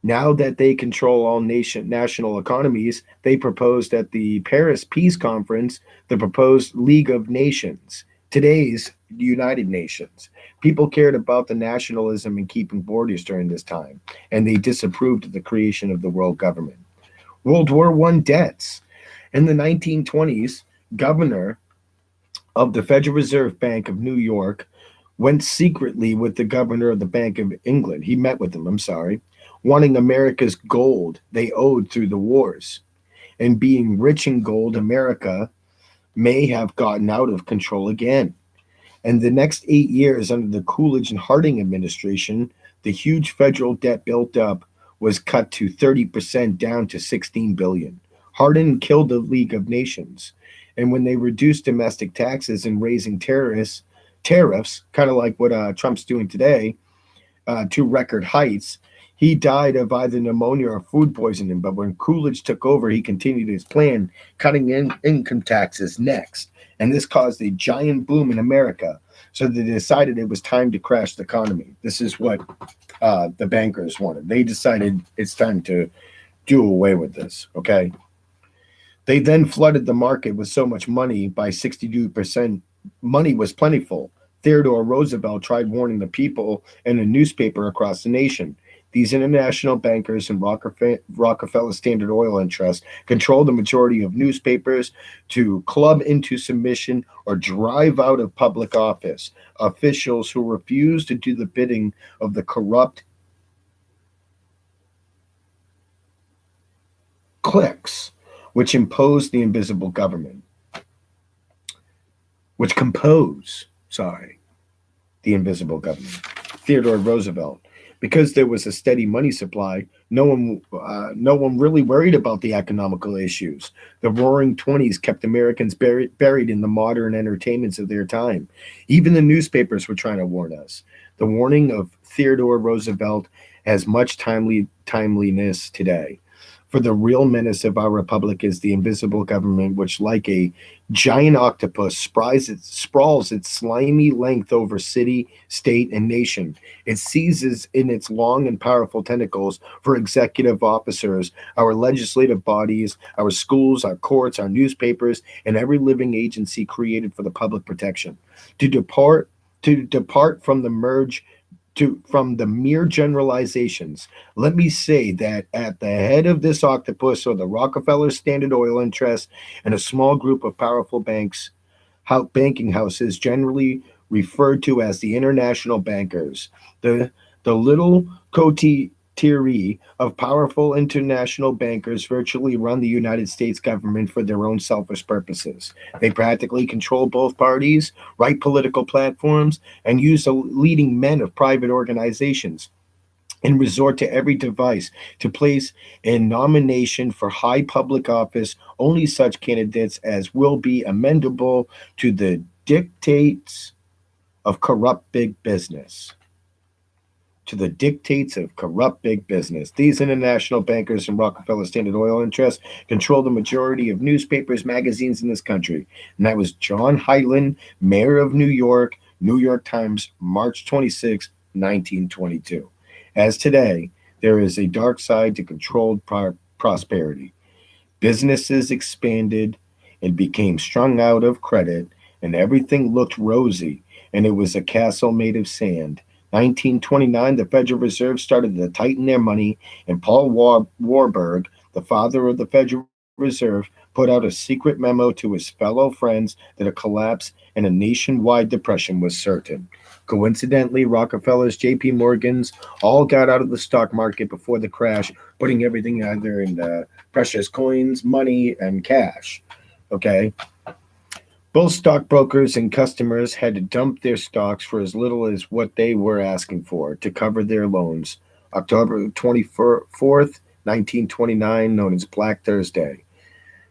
Speaker 1: Now that they control all national economies, they proposed at the Paris Peace Conference the proposed League of Nations, today's United Nations. People cared about the nationalism and keeping borders during this time, and they disapproved of the creation of the world government. World War I debts. In the 1920s, governor of the Federal Reserve Bank of New York went secretly with the governor of the Bank of England. He met with them, wanting America's gold they owed through the wars. And being rich in gold, America may have gotten out of control again. And the next 8 years under the Coolidge and Harding administration, the huge federal debt built up was cut to 30% down to $16 billion. Harding killed the League of Nations. And when they reduced domestic taxes and raising tariffs, kind of like what Trump's doing today, to record heights, he died of either pneumonia or food poisoning. But when Coolidge took over, he continued his plan, cutting in income taxes next. And this caused a giant boom in America. So they decided it was time to crash the economy. This is what the bankers wanted. They decided it's time to do away with this. Okay. They then flooded the market with so much money by 62%. Money was plentiful. Theodore Roosevelt tried warning the people in a newspaper across the nation. These international bankers and Rockefeller Standard Oil and Trust controlled the majority of newspapers to club into submission or drive out of public office officials who refused to do the bidding of the corrupt cliques, which imposed the invisible government, which compose, sorry, the invisible government. Theodore Roosevelt. Because there was a steady money supply, no one really worried about the economical issues. The Roaring Twenties kept Americans buried in the modern entertainments of their time. Even the newspapers were trying to warn us. The warning of Theodore Roosevelt has much timeliness today. For the real menace of our republic is the invisible government, which, like a giant octopus, sprawls its slimy length over city, state, and nation. It seizes in its long and powerful tentacles for executive officers, our legislative bodies, our schools, our courts, our newspapers, and every living agency created for the public protection. To depart from the merge from the mere generalizations, let me say that at the head of this octopus are the Rockefeller Standard Oil and Trust and a small group of powerful banking houses, generally referred to as the international bankers. The little coterie of powerful international bankers virtually run the United States government for their own selfish purposes. They practically control both parties, write political platforms, and use the leading men of private organizations and resort to every device to place in nomination for high public office only such candidates as will be amenable to the dictates of corrupt big business. To the dictates of corrupt big business. These international bankers and Rockefeller Standard Oil and Trust control the majority of newspapers, magazines in this country. And that was John Hyland, mayor of New York Times, March 26, 1922. As today, there is a dark side to controlled prosperity. Businesses expanded and became strung out of credit, and everything looked rosy, and it was a castle made of sand. 1929, the Federal Reserve started to tighten their money, and Paul Warburg, the father of the Federal Reserve, put out a secret memo to his fellow friends that a collapse and a nationwide depression was certain. Coincidentally, Rockefellers, J.P. Morgans all got out of the stock market before the crash, putting everything either in precious coins, money, and cash. Okay? Both stockbrokers and customers had to dump their stocks for as little as what they were asking for to cover their loans. October 24th, 1929, known as Black Thursday.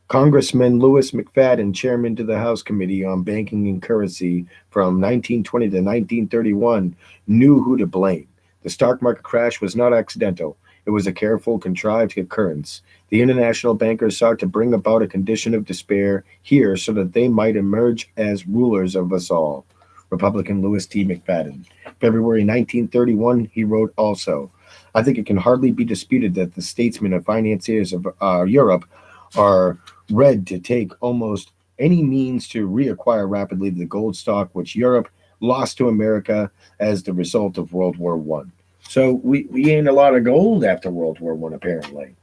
Speaker 1: Congressman Lewis McFadden, chairman to the House Committee on Banking and Currency from 1920 to 1931, knew who to blame. The stock market crash was not accidental. It was a careful, contrived occurrence. The international bankers sought to bring about a condition of despair here so that they might emerge as rulers of us all. Republican Lewis T. McFadden. February 1931, he wrote also, I think it can hardly be disputed that the statesmen and financiers of Europe are ready to take almost any means to reacquire rapidly the gold stock which Europe lost to America as the result of World War One. So we gained a lot of gold after World War One, apparently.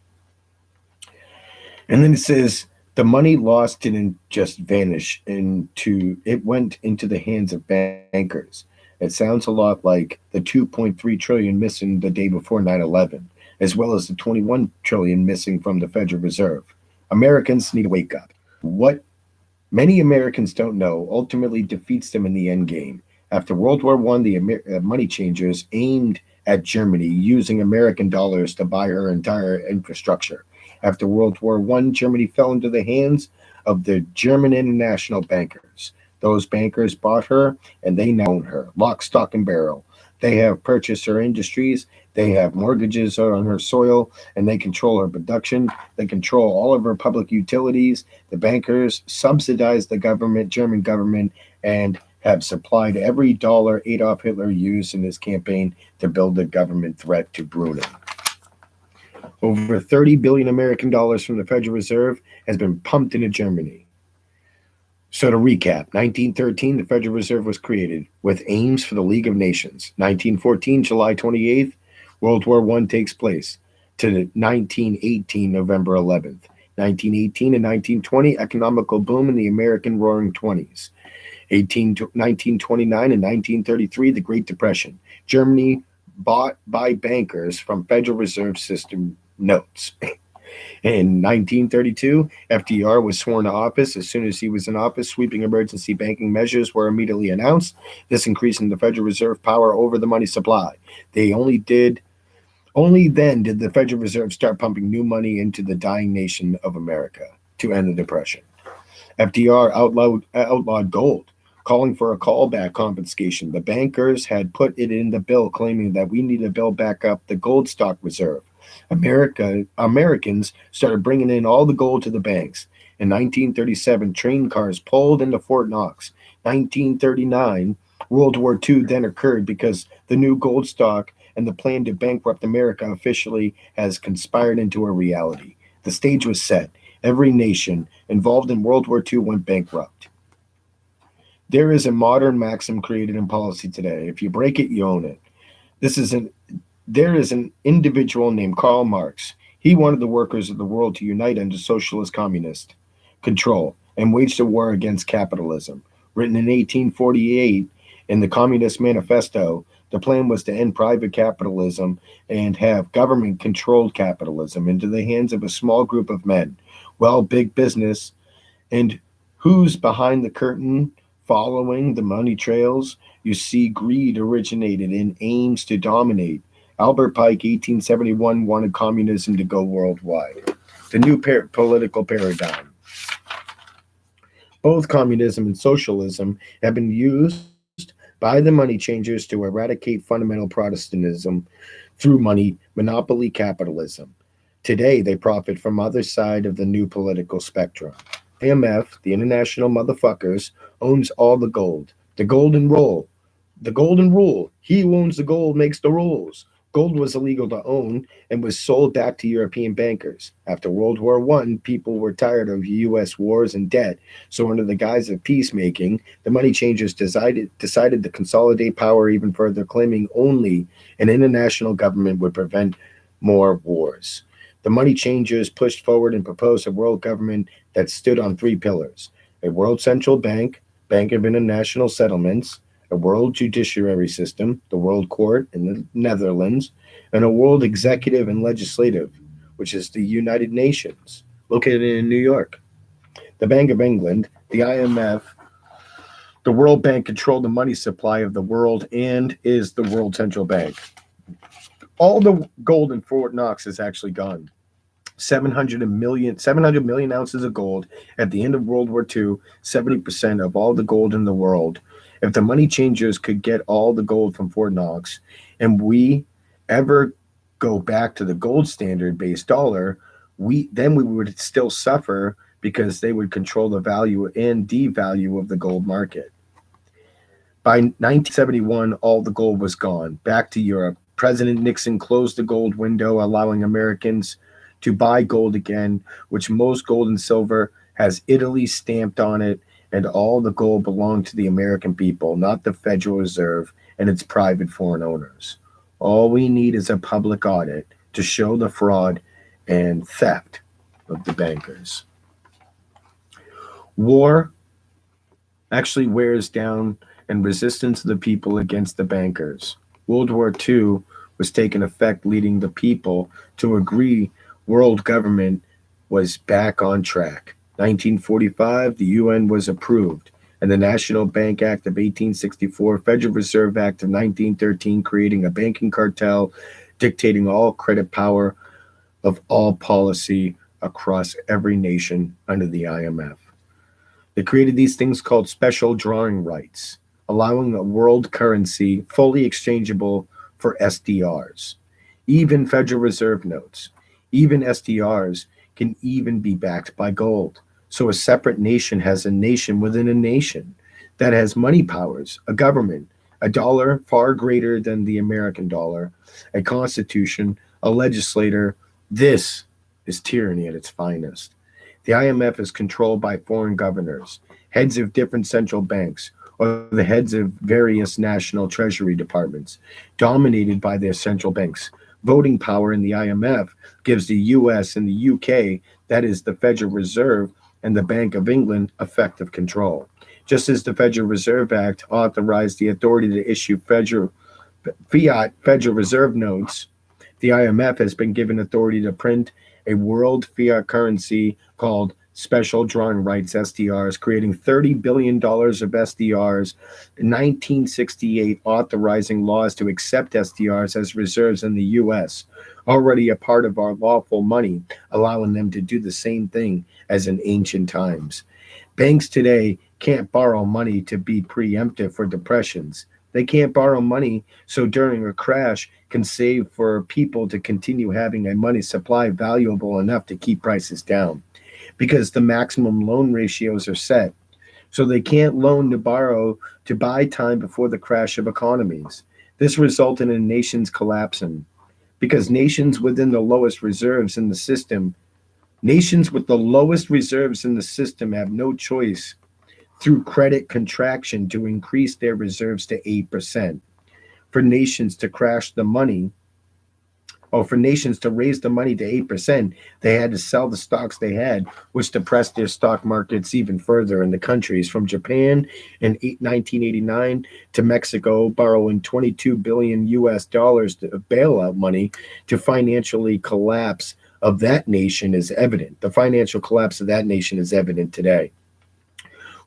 Speaker 1: And then it says the money lost didn't just vanish it went into the hands of bankers. It sounds a lot like the 2.3 trillion missing the day before 9/11, as well as the 21 trillion missing from the Federal Reserve. Americans need to wake up. What many Americans don't know ultimately defeats them in the end game. After World War One, the money changers aimed at Germany using American dollars to buy her entire infrastructure. After World War One, Germany fell into the hands of the German international bankers. Those bankers bought her, and they now own her, lock, stock, and barrel. They have purchased her industries. They have mortgages on her soil, and they control her production. They control all of her public utilities. The bankers subsidize the government, German government, and have supplied every dollar Adolf Hitler used in his campaign to build a government threat to Brunei. Over 30 billion American dollars from the Federal Reserve has been pumped into Germany. So to recap, 1913, the Federal Reserve was created with aims for the League of Nations. 1914, July 28th, World War I takes place to 1918, November 11th. 1918 and 1920, economical boom in the American Roaring Twenties. 1929 and 1933, the Great Depression. Germany bought by bankers from Federal Reserve System notes. In 1932, FDR was sworn to office. As soon as he was in office, sweeping emergency banking measures were immediately announced, this increasing the Federal Reserve power over the money supply. Only then did the Federal Reserve start pumping new money into the dying nation of America to end the Depression. FDR outlawed gold, calling for a callback confiscation. The bankers had put it in the bill, claiming that we need to build back up the gold stock reserve. Americans started bringing in all the gold to the banks. In 1937, train cars pulled into Fort Knox. 1939, World War II then occurred because the new gold stock and the plan to bankrupt America officially has conspired into a reality. The stage was set. Every nation involved in World War II went bankrupt. There is a modern maxim created in policy today. If you break it, you own it. There is an individual named Karl Marx. He wanted the workers of the world to unite under socialist communist control and waged a war against capitalism. Written in 1848 in the Communist Manifesto, the plan was to end private capitalism and have government-controlled capitalism into the hands of a small group of men. Well, big business, and who's behind the curtain following the money trails? You see, greed originated in aims to dominate. Albert Pike, 1871, wanted communism to go worldwide. The new political paradigm. Both communism and socialism have been used by the money changers to eradicate fundamental Protestantism through money monopoly capitalism. Today, they profit from other side of the new political spectrum. IMF, the international motherfuckers, owns all the gold. The golden rule. The golden rule. He who owns the gold makes the rules. Gold was illegal to own and was sold back to European bankers. After World War I, people were tired of U.S. wars and debt, so under the guise of peacemaking, the money changers decided to consolidate power even further, claiming only an international government would prevent more wars. The money changers pushed forward and proposed a world government that stood on three pillars: a world central bank, Bank of International Settlements, a world judiciary system, the World Court in the Netherlands, and a world executive and legislative, which is the United Nations, located in New York. The Bank of England, the IMF, the World Bank control the money supply of the world and is the world central bank. All the gold in Fort Knox is actually gone. 700 million ounces of gold at the end of World War II, 70% of all the gold in the world. If the money changers could get all the gold from Fort Knox and we ever go back to the gold standard based dollar, we would still suffer because they would control the value and devalue of the gold market. By 1971, all the gold was gone. Back to Europe. President Nixon closed the gold window, allowing Americans to buy gold again, which most gold and silver has Italy stamped on it, and all the gold belonged to the American people, not the Federal Reserve and its private foreign owners. All we need is a public audit to show the fraud and theft of the bankers. War actually wears down and resistance of the people against the bankers. World War II was taking effect, leading the people to agree world government was back on track. 1945, the UN was approved, and the National Bank Act of 1864, Federal Reserve Act of 1913, creating a banking cartel, dictating all credit power of all policy across every nation under the IMF. They created these things called special drawing rights, allowing a world currency fully exchangeable for SDRs, even Federal Reserve notes. Even SDRs can even be backed by gold. So a separate nation has a nation within a nation. that has money powers, a government, a dollar far greater than the American dollar, a constitution, a legislator. This is tyranny at its finest. The IMF is controlled by foreign governors, heads of different central banks, or the heads of various national treasury departments, dominated by their central banks. Voting power in the IMF gives the US and the UK, that is the Federal Reserve and the Bank of England, effective control. Just as the Federal Reserve Act authorized the authority to issue fiat Federal Reserve notes, the IMF has been given authority to print a world fiat currency called special drawing rights SDRs, creating $30 billion of SDRs in 1968, authorizing laws to accept SDRs as reserves in the US, already a part of our lawful money, allowing them to do the same thing as in ancient times. Banks today can't borrow money to be preemptive for depressions. They can't borrow money so during a crash can save for people to continue having a money supply valuable enough to keep prices down because the maximum loan ratios are set. So they can't loan to borrow to buy time before the crash of economies. This resulted in nations collapsing because nations with the lowest reserves in the system have no choice through credit contraction to increase their reserves to 8%. For nations to crash the money, or for nations to raise the money to 8%, they had to sell the stocks they had, which depressed their stock markets even further in the countries from Japan in 1989 to Mexico borrowing 22 billion US dollars of bailout money to financially collapse of that nation is evident. The financial collapse of that nation is evident today.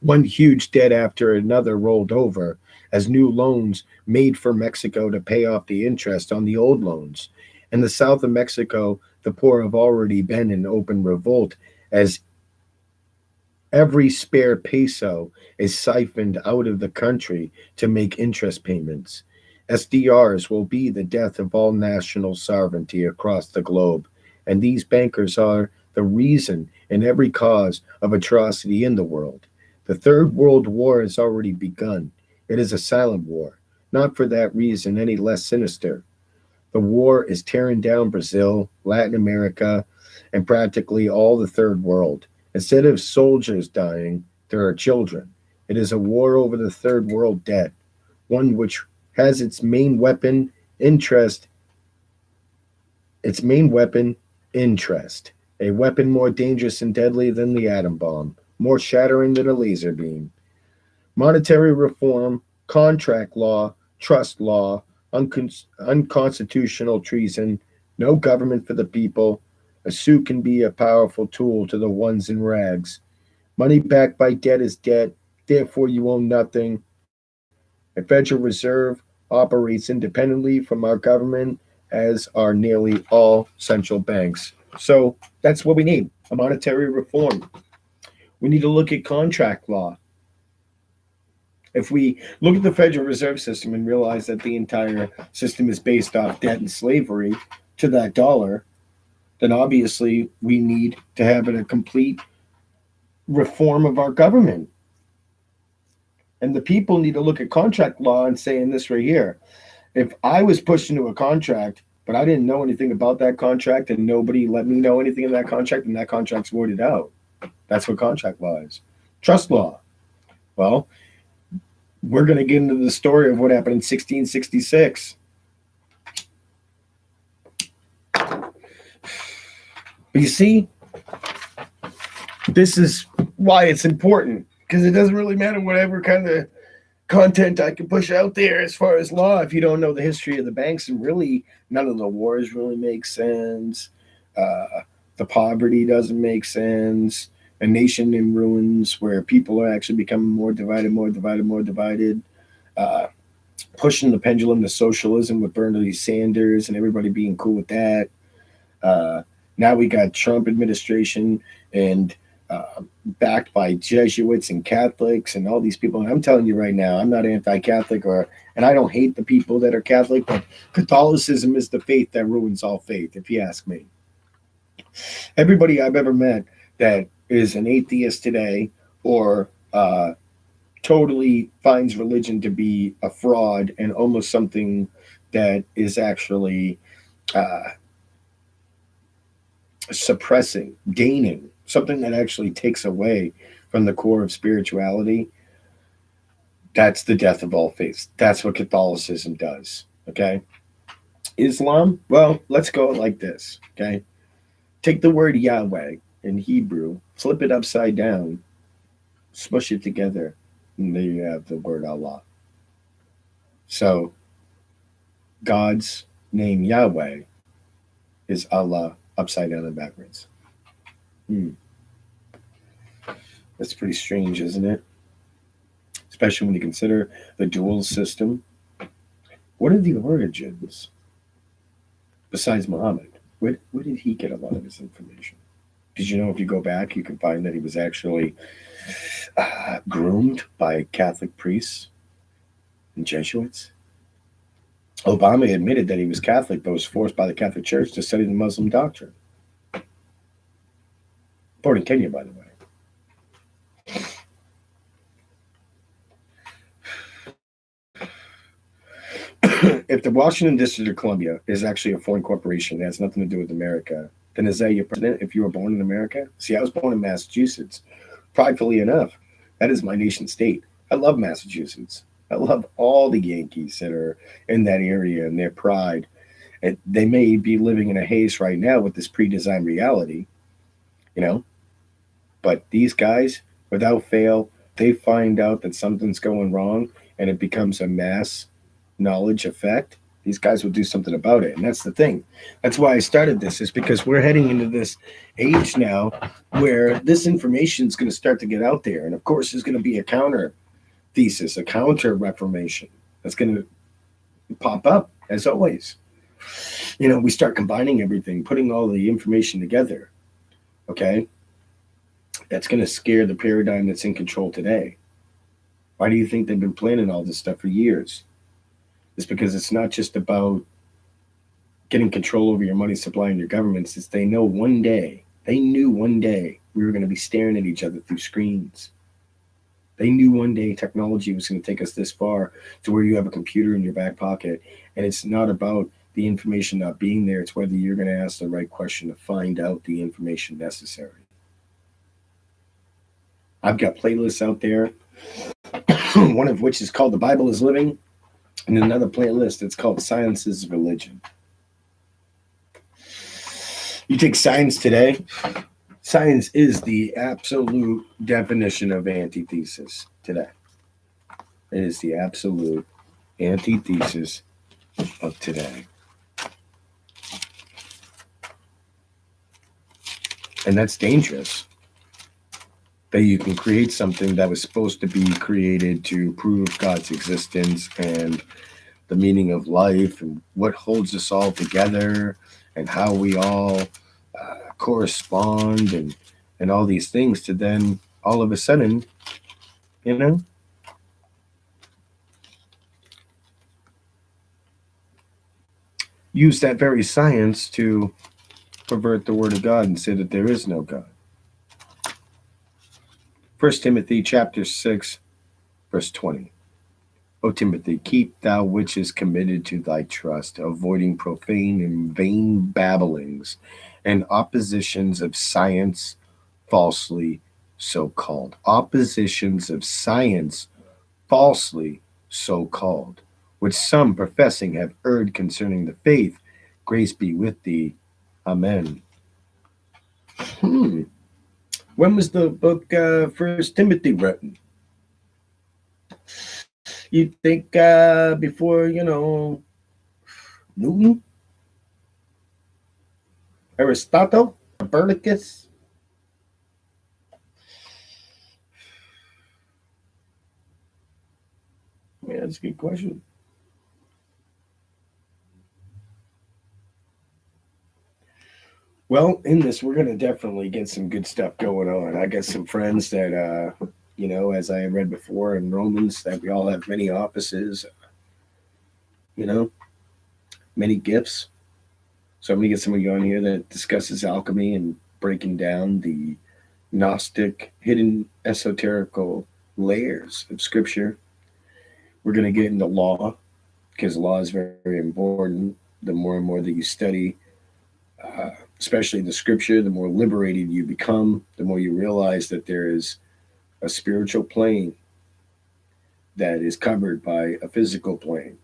Speaker 1: One huge debt after another rolled over as new loans made for Mexico to pay off the interest on the old loans. In the south of Mexico, the poor have already been in open revolt as every spare peso is siphoned out of the country to make interest payments. SDRs will be the death of all national sovereignty across the globe, and these bankers are the reason and every cause of atrocity in the world. The Third World War has already begun. It is a silent war, not for that reason any less sinister. The war is tearing down Brazil, Latin America, and practically all the Third World. Instead of soldiers dying, there are children. It is a war over the Third World debt, one which has its main weapon, interest, a weapon more dangerous and deadly than the atom bomb, more shattering than a laser beam. Monetary reform, contract law, trust law, unconstitutional treason, no government for the people. A suit can be a powerful tool to the ones in rags. Money backed by debt is debt, therefore you own nothing. A Federal Reserve operates independently from our government, as are nearly all central banks. So that's what we need, a monetary reform. We need to look at contract law. If we look at the Federal Reserve System and realize that the entire system is based off debt and slavery to that dollar, then obviously we need to have a complete reform of our government. And the people need to look at contract law and saying this right here. If I was pushed into a contract, but I didn't know anything about that contract and nobody let me know anything in that contract, and that contract's voided out. That's what contract law is. Trust law. Well, we're going to get into the story of what happened in 1666. But you see, this is why it's important, because it doesn't really matter whatever kind of content I can push out there as far as law if you don't know the history of the banks, and really none of the wars really make sense. The poverty doesn't make sense. A nation in ruins where people are actually becoming more divided, pushing the pendulum to socialism with Bernie Sanders and everybody being cool with that. Now we got Trump administration and backed by Jesuits and Catholics and all these people. And I'm telling you right now, I'm not anti-Catholic and I don't hate the people that are Catholic, but Catholicism is the faith that ruins all faith, if you ask me. Everybody I've ever met that is an atheist today or totally finds religion to be a fraud and almost something that is actually uh, suppressing, gaining, something that actually takes away from the core of spirituality, that's the death of all faiths. That's what Catholicism does. Okay. Islam, well, let's go like this. Okay. Take the word Yahweh in Hebrew, flip it upside down, smush it together, and there you have the word Allah. So God's name Yahweh is Allah upside down and backwards. That's pretty strange, isn't it? Especially when you consider the dual system. What are the origins besides Muhammad? Where did he get a lot of his information? Did you know if you go back, you can find that he was actually groomed by Catholic priests and Jesuits? Obama admitted that he was Catholic, but was forced by the Catholic Church to study the Muslim doctrine. Born in Kenya, by the way. If the Washington District of Columbia is actually a foreign corporation that has nothing to do with America, then is that your president if you were born in America? See, I was born in Massachusetts. Pridefully enough, that is my nation state. I love Massachusetts. I love all the Yankees that are in that area and their pride. And they may be living in a haze right now with this pre-designed reality, you know, but these guys, without fail, they find out that something's going wrong and it becomes a mass knowledge effect. These guys will do something about it. And that's the thing. That's why I started this, is because we're heading into this age now where this information is going to start to get out there. And of course, there's going to be a counter thesis, a counter reformation that's going to pop up as always. You know, we start combining everything, putting all the information together. Okay. That's going to scare the paradigm that's in control today. Why do you think they've been planning all this stuff for years? It's because it's not just about getting control over your money supply and your governments. It's they knew one day we were going to be staring at each other through screens. They knew one day technology was going to take us this far to where you have a computer in your back pocket. And it's not about the information not being there. It's whether you're going to ask the right question to find out the information necessary. I've got playlists out there, one of which is called The Bible is Living, and another playlist that's called Science is Religion. You take science today, science is the absolute definition of antithesis today. It is the absolute antithesis of today. And that's dangerous. That you can create something that was supposed to be created to prove God's existence and the meaning of life and what holds us all together and how we all correspond and all these things, to then all of a sudden, you know, use that very science to pervert the word of God and say that there is no God. 1 Timothy chapter 6, verse 20. O Timothy, keep thou which is committed to thy trust, avoiding profane and vain babblings and oppositions of science falsely so called. Oppositions of science falsely so called, which some professing have erred concerning the faith. Grace be with thee. Amen. When was the book First Timothy written? You think before, Newton, Aristotle, Copernicus? Yeah, that's a good question. Well, in this, we're going to definitely get some good stuff going on. I got some friends that, as I read before in Romans, that we all have many offices, many gifts. So I'm going to get somebody on here that discusses alchemy and breaking down the Gnostic, hidden esoterical layers of scripture. We're going to get into law because law is very important. The more and more that you study, especially the scripture, the more liberated you become, the more you realize that there is a spiritual plane that is covered by a physical plane.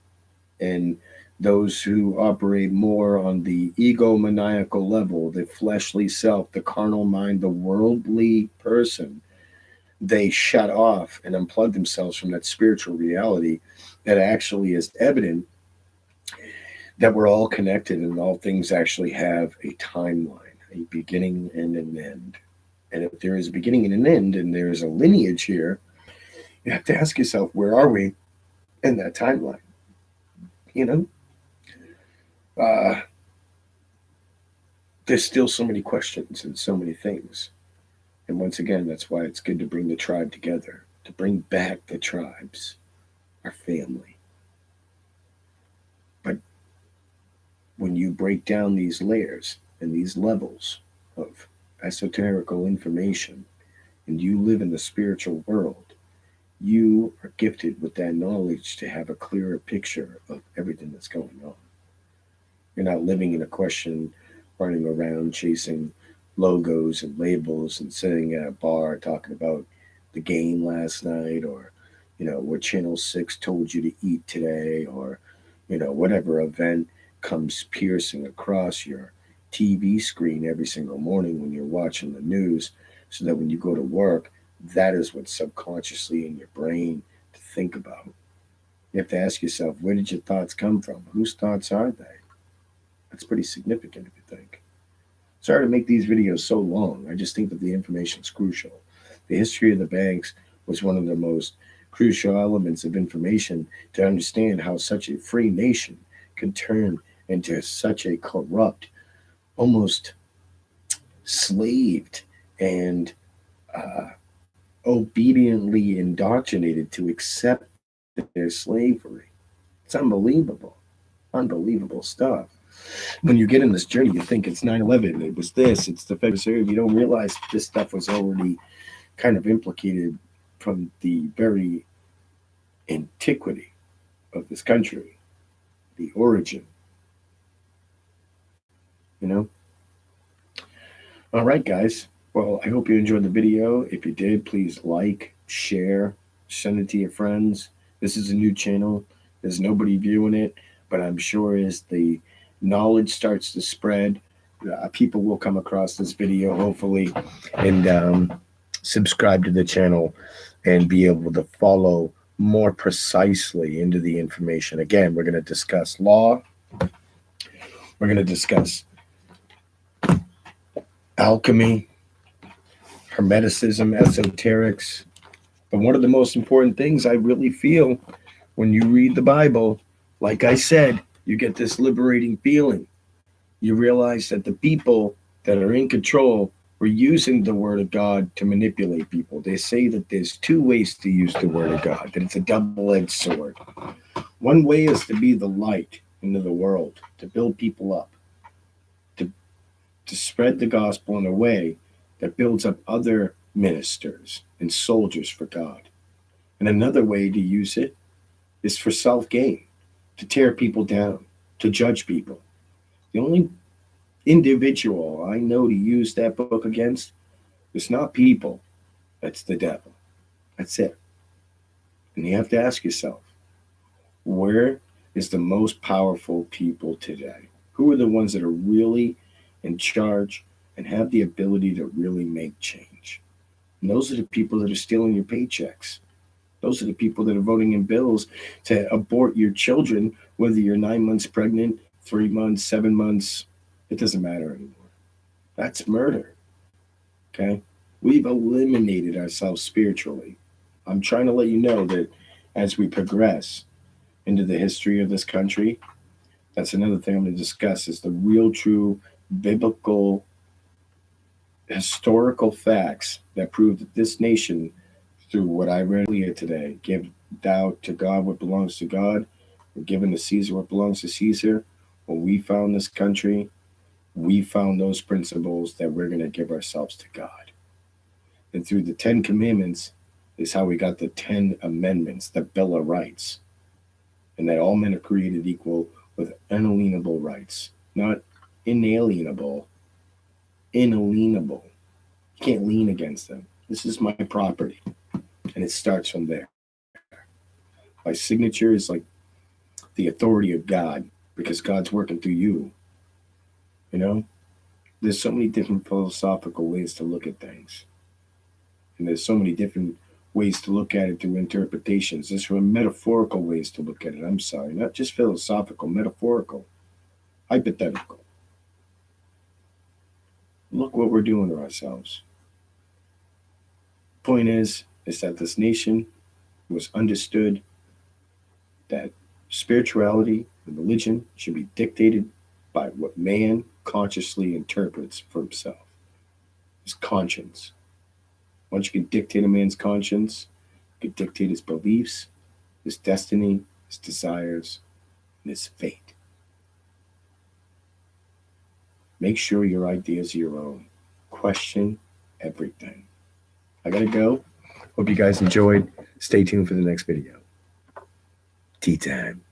Speaker 1: And those who operate more on the egomaniacal level, the fleshly self, the carnal mind, the worldly person, they shut off and unplug themselves from that spiritual reality that actually is evident that we're all connected and all things actually have a timeline, a beginning and an end. And if there is a beginning and an end and there is a lineage here, you have to ask yourself, where are we in that timeline? You know, uh, there's still so many questions and so many things. And once again, that's why it's good to bring the tribe together, to bring back the tribes, our family. But when you break down these layers and these levels of esoterical information, and you live in the spiritual world, you are gifted with that knowledge to have a clearer picture of everything that's going on. You're not living in a question, running around chasing logos and labels and sitting at a bar talking about the game last night, or what channel 6 told you to eat today, or whatever event comes piercing across your TV screen every single morning when you're watching the news, so that when you go to work, that is what's subconsciously in your brain to think about. You have to ask yourself, where did your thoughts come from? Whose thoughts are they? That's pretty significant if you think. Sorry to make these videos so long. I just think that the information is crucial. The history of the banks was one of the most crucial elements of information to understand how such a free nation could turn into such a corrupt, almost slaved and obediently indoctrinated to accept their slavery. It's unbelievable. Unbelievable stuff. When you get in this journey, you think it's 9/11, it was this, it's the Federal Reserve. You don't realize this stuff was already kind of implicated from the very antiquity of this country, the origin, you know? All right, guys. Well, I hope you enjoyed the video. If you did, please like, share, send it to your friends. This is a new channel. There's nobody viewing it, but I'm sure as the knowledge starts to spread, people will come across this video, hopefully, and subscribe to the channel and be able to follow more precisely into the information. Again, we're going to discuss law. We're going to discuss alchemy, hermeticism, esoterics. But one of the most important things I really feel when you read the Bible, like I said, you get this liberating feeling. You realize that the people that are in control were using the word of God to manipulate people. They say that there's two ways to use the word of God, that it's a double-edged sword. One way is to be the light into the world, to build people up, to spread the gospel in a way that builds up other ministers and soldiers for God. And another way to use it is for self-gain, to tear people down, to judge people. The only individual I know to use that book against is not people, that's the devil. That's it. And you have to ask yourself, where is the most powerful people today? Who are the ones that are really in charge and have the ability to really make change? And those are the people that are stealing your paychecks. Those are the people that are voting in bills to abort your children, whether you're 9 months pregnant, 3 months, 7 months, it doesn't matter anymore. That's murder. Okay? We've eliminated ourselves spiritually. I'm trying to let you know that as we progress into the history of this country, that's another thing I'm going to discuss, is the real, true, biblical, historical facts that prove that this nation, through what I read earlier today, give thou to God what belongs to God, and given to Caesar what belongs to Caesar. When we found this country, we found those principles that we're going to give ourselves to God. And through the 10 Commandments, is how we got the 10 Amendments, the Bill of Rights, and that all men are created equal with unalienable rights, not inalienable, inalienable. You can't lean against them. This is my property, and it starts from there. My signature is like the authority of God because God's working through you. You know, there's so many different philosophical ways to look at things, and there's so many different ways to look at it through interpretations. There's metaphorical ways to look at it. I'm sorry, not just philosophical, metaphorical, hypothetical. Look what we're doing to ourselves. Point is that this nation was understood that spirituality and religion should be dictated by what man consciously interprets for himself. His conscience. Once you can dictate a man's conscience, you can dictate his beliefs, his destiny, his desires, and his fate. Make sure your ideas are your own. Question everything. I gotta go. Hope you guys enjoyed. Stay tuned for the next video. Tea time.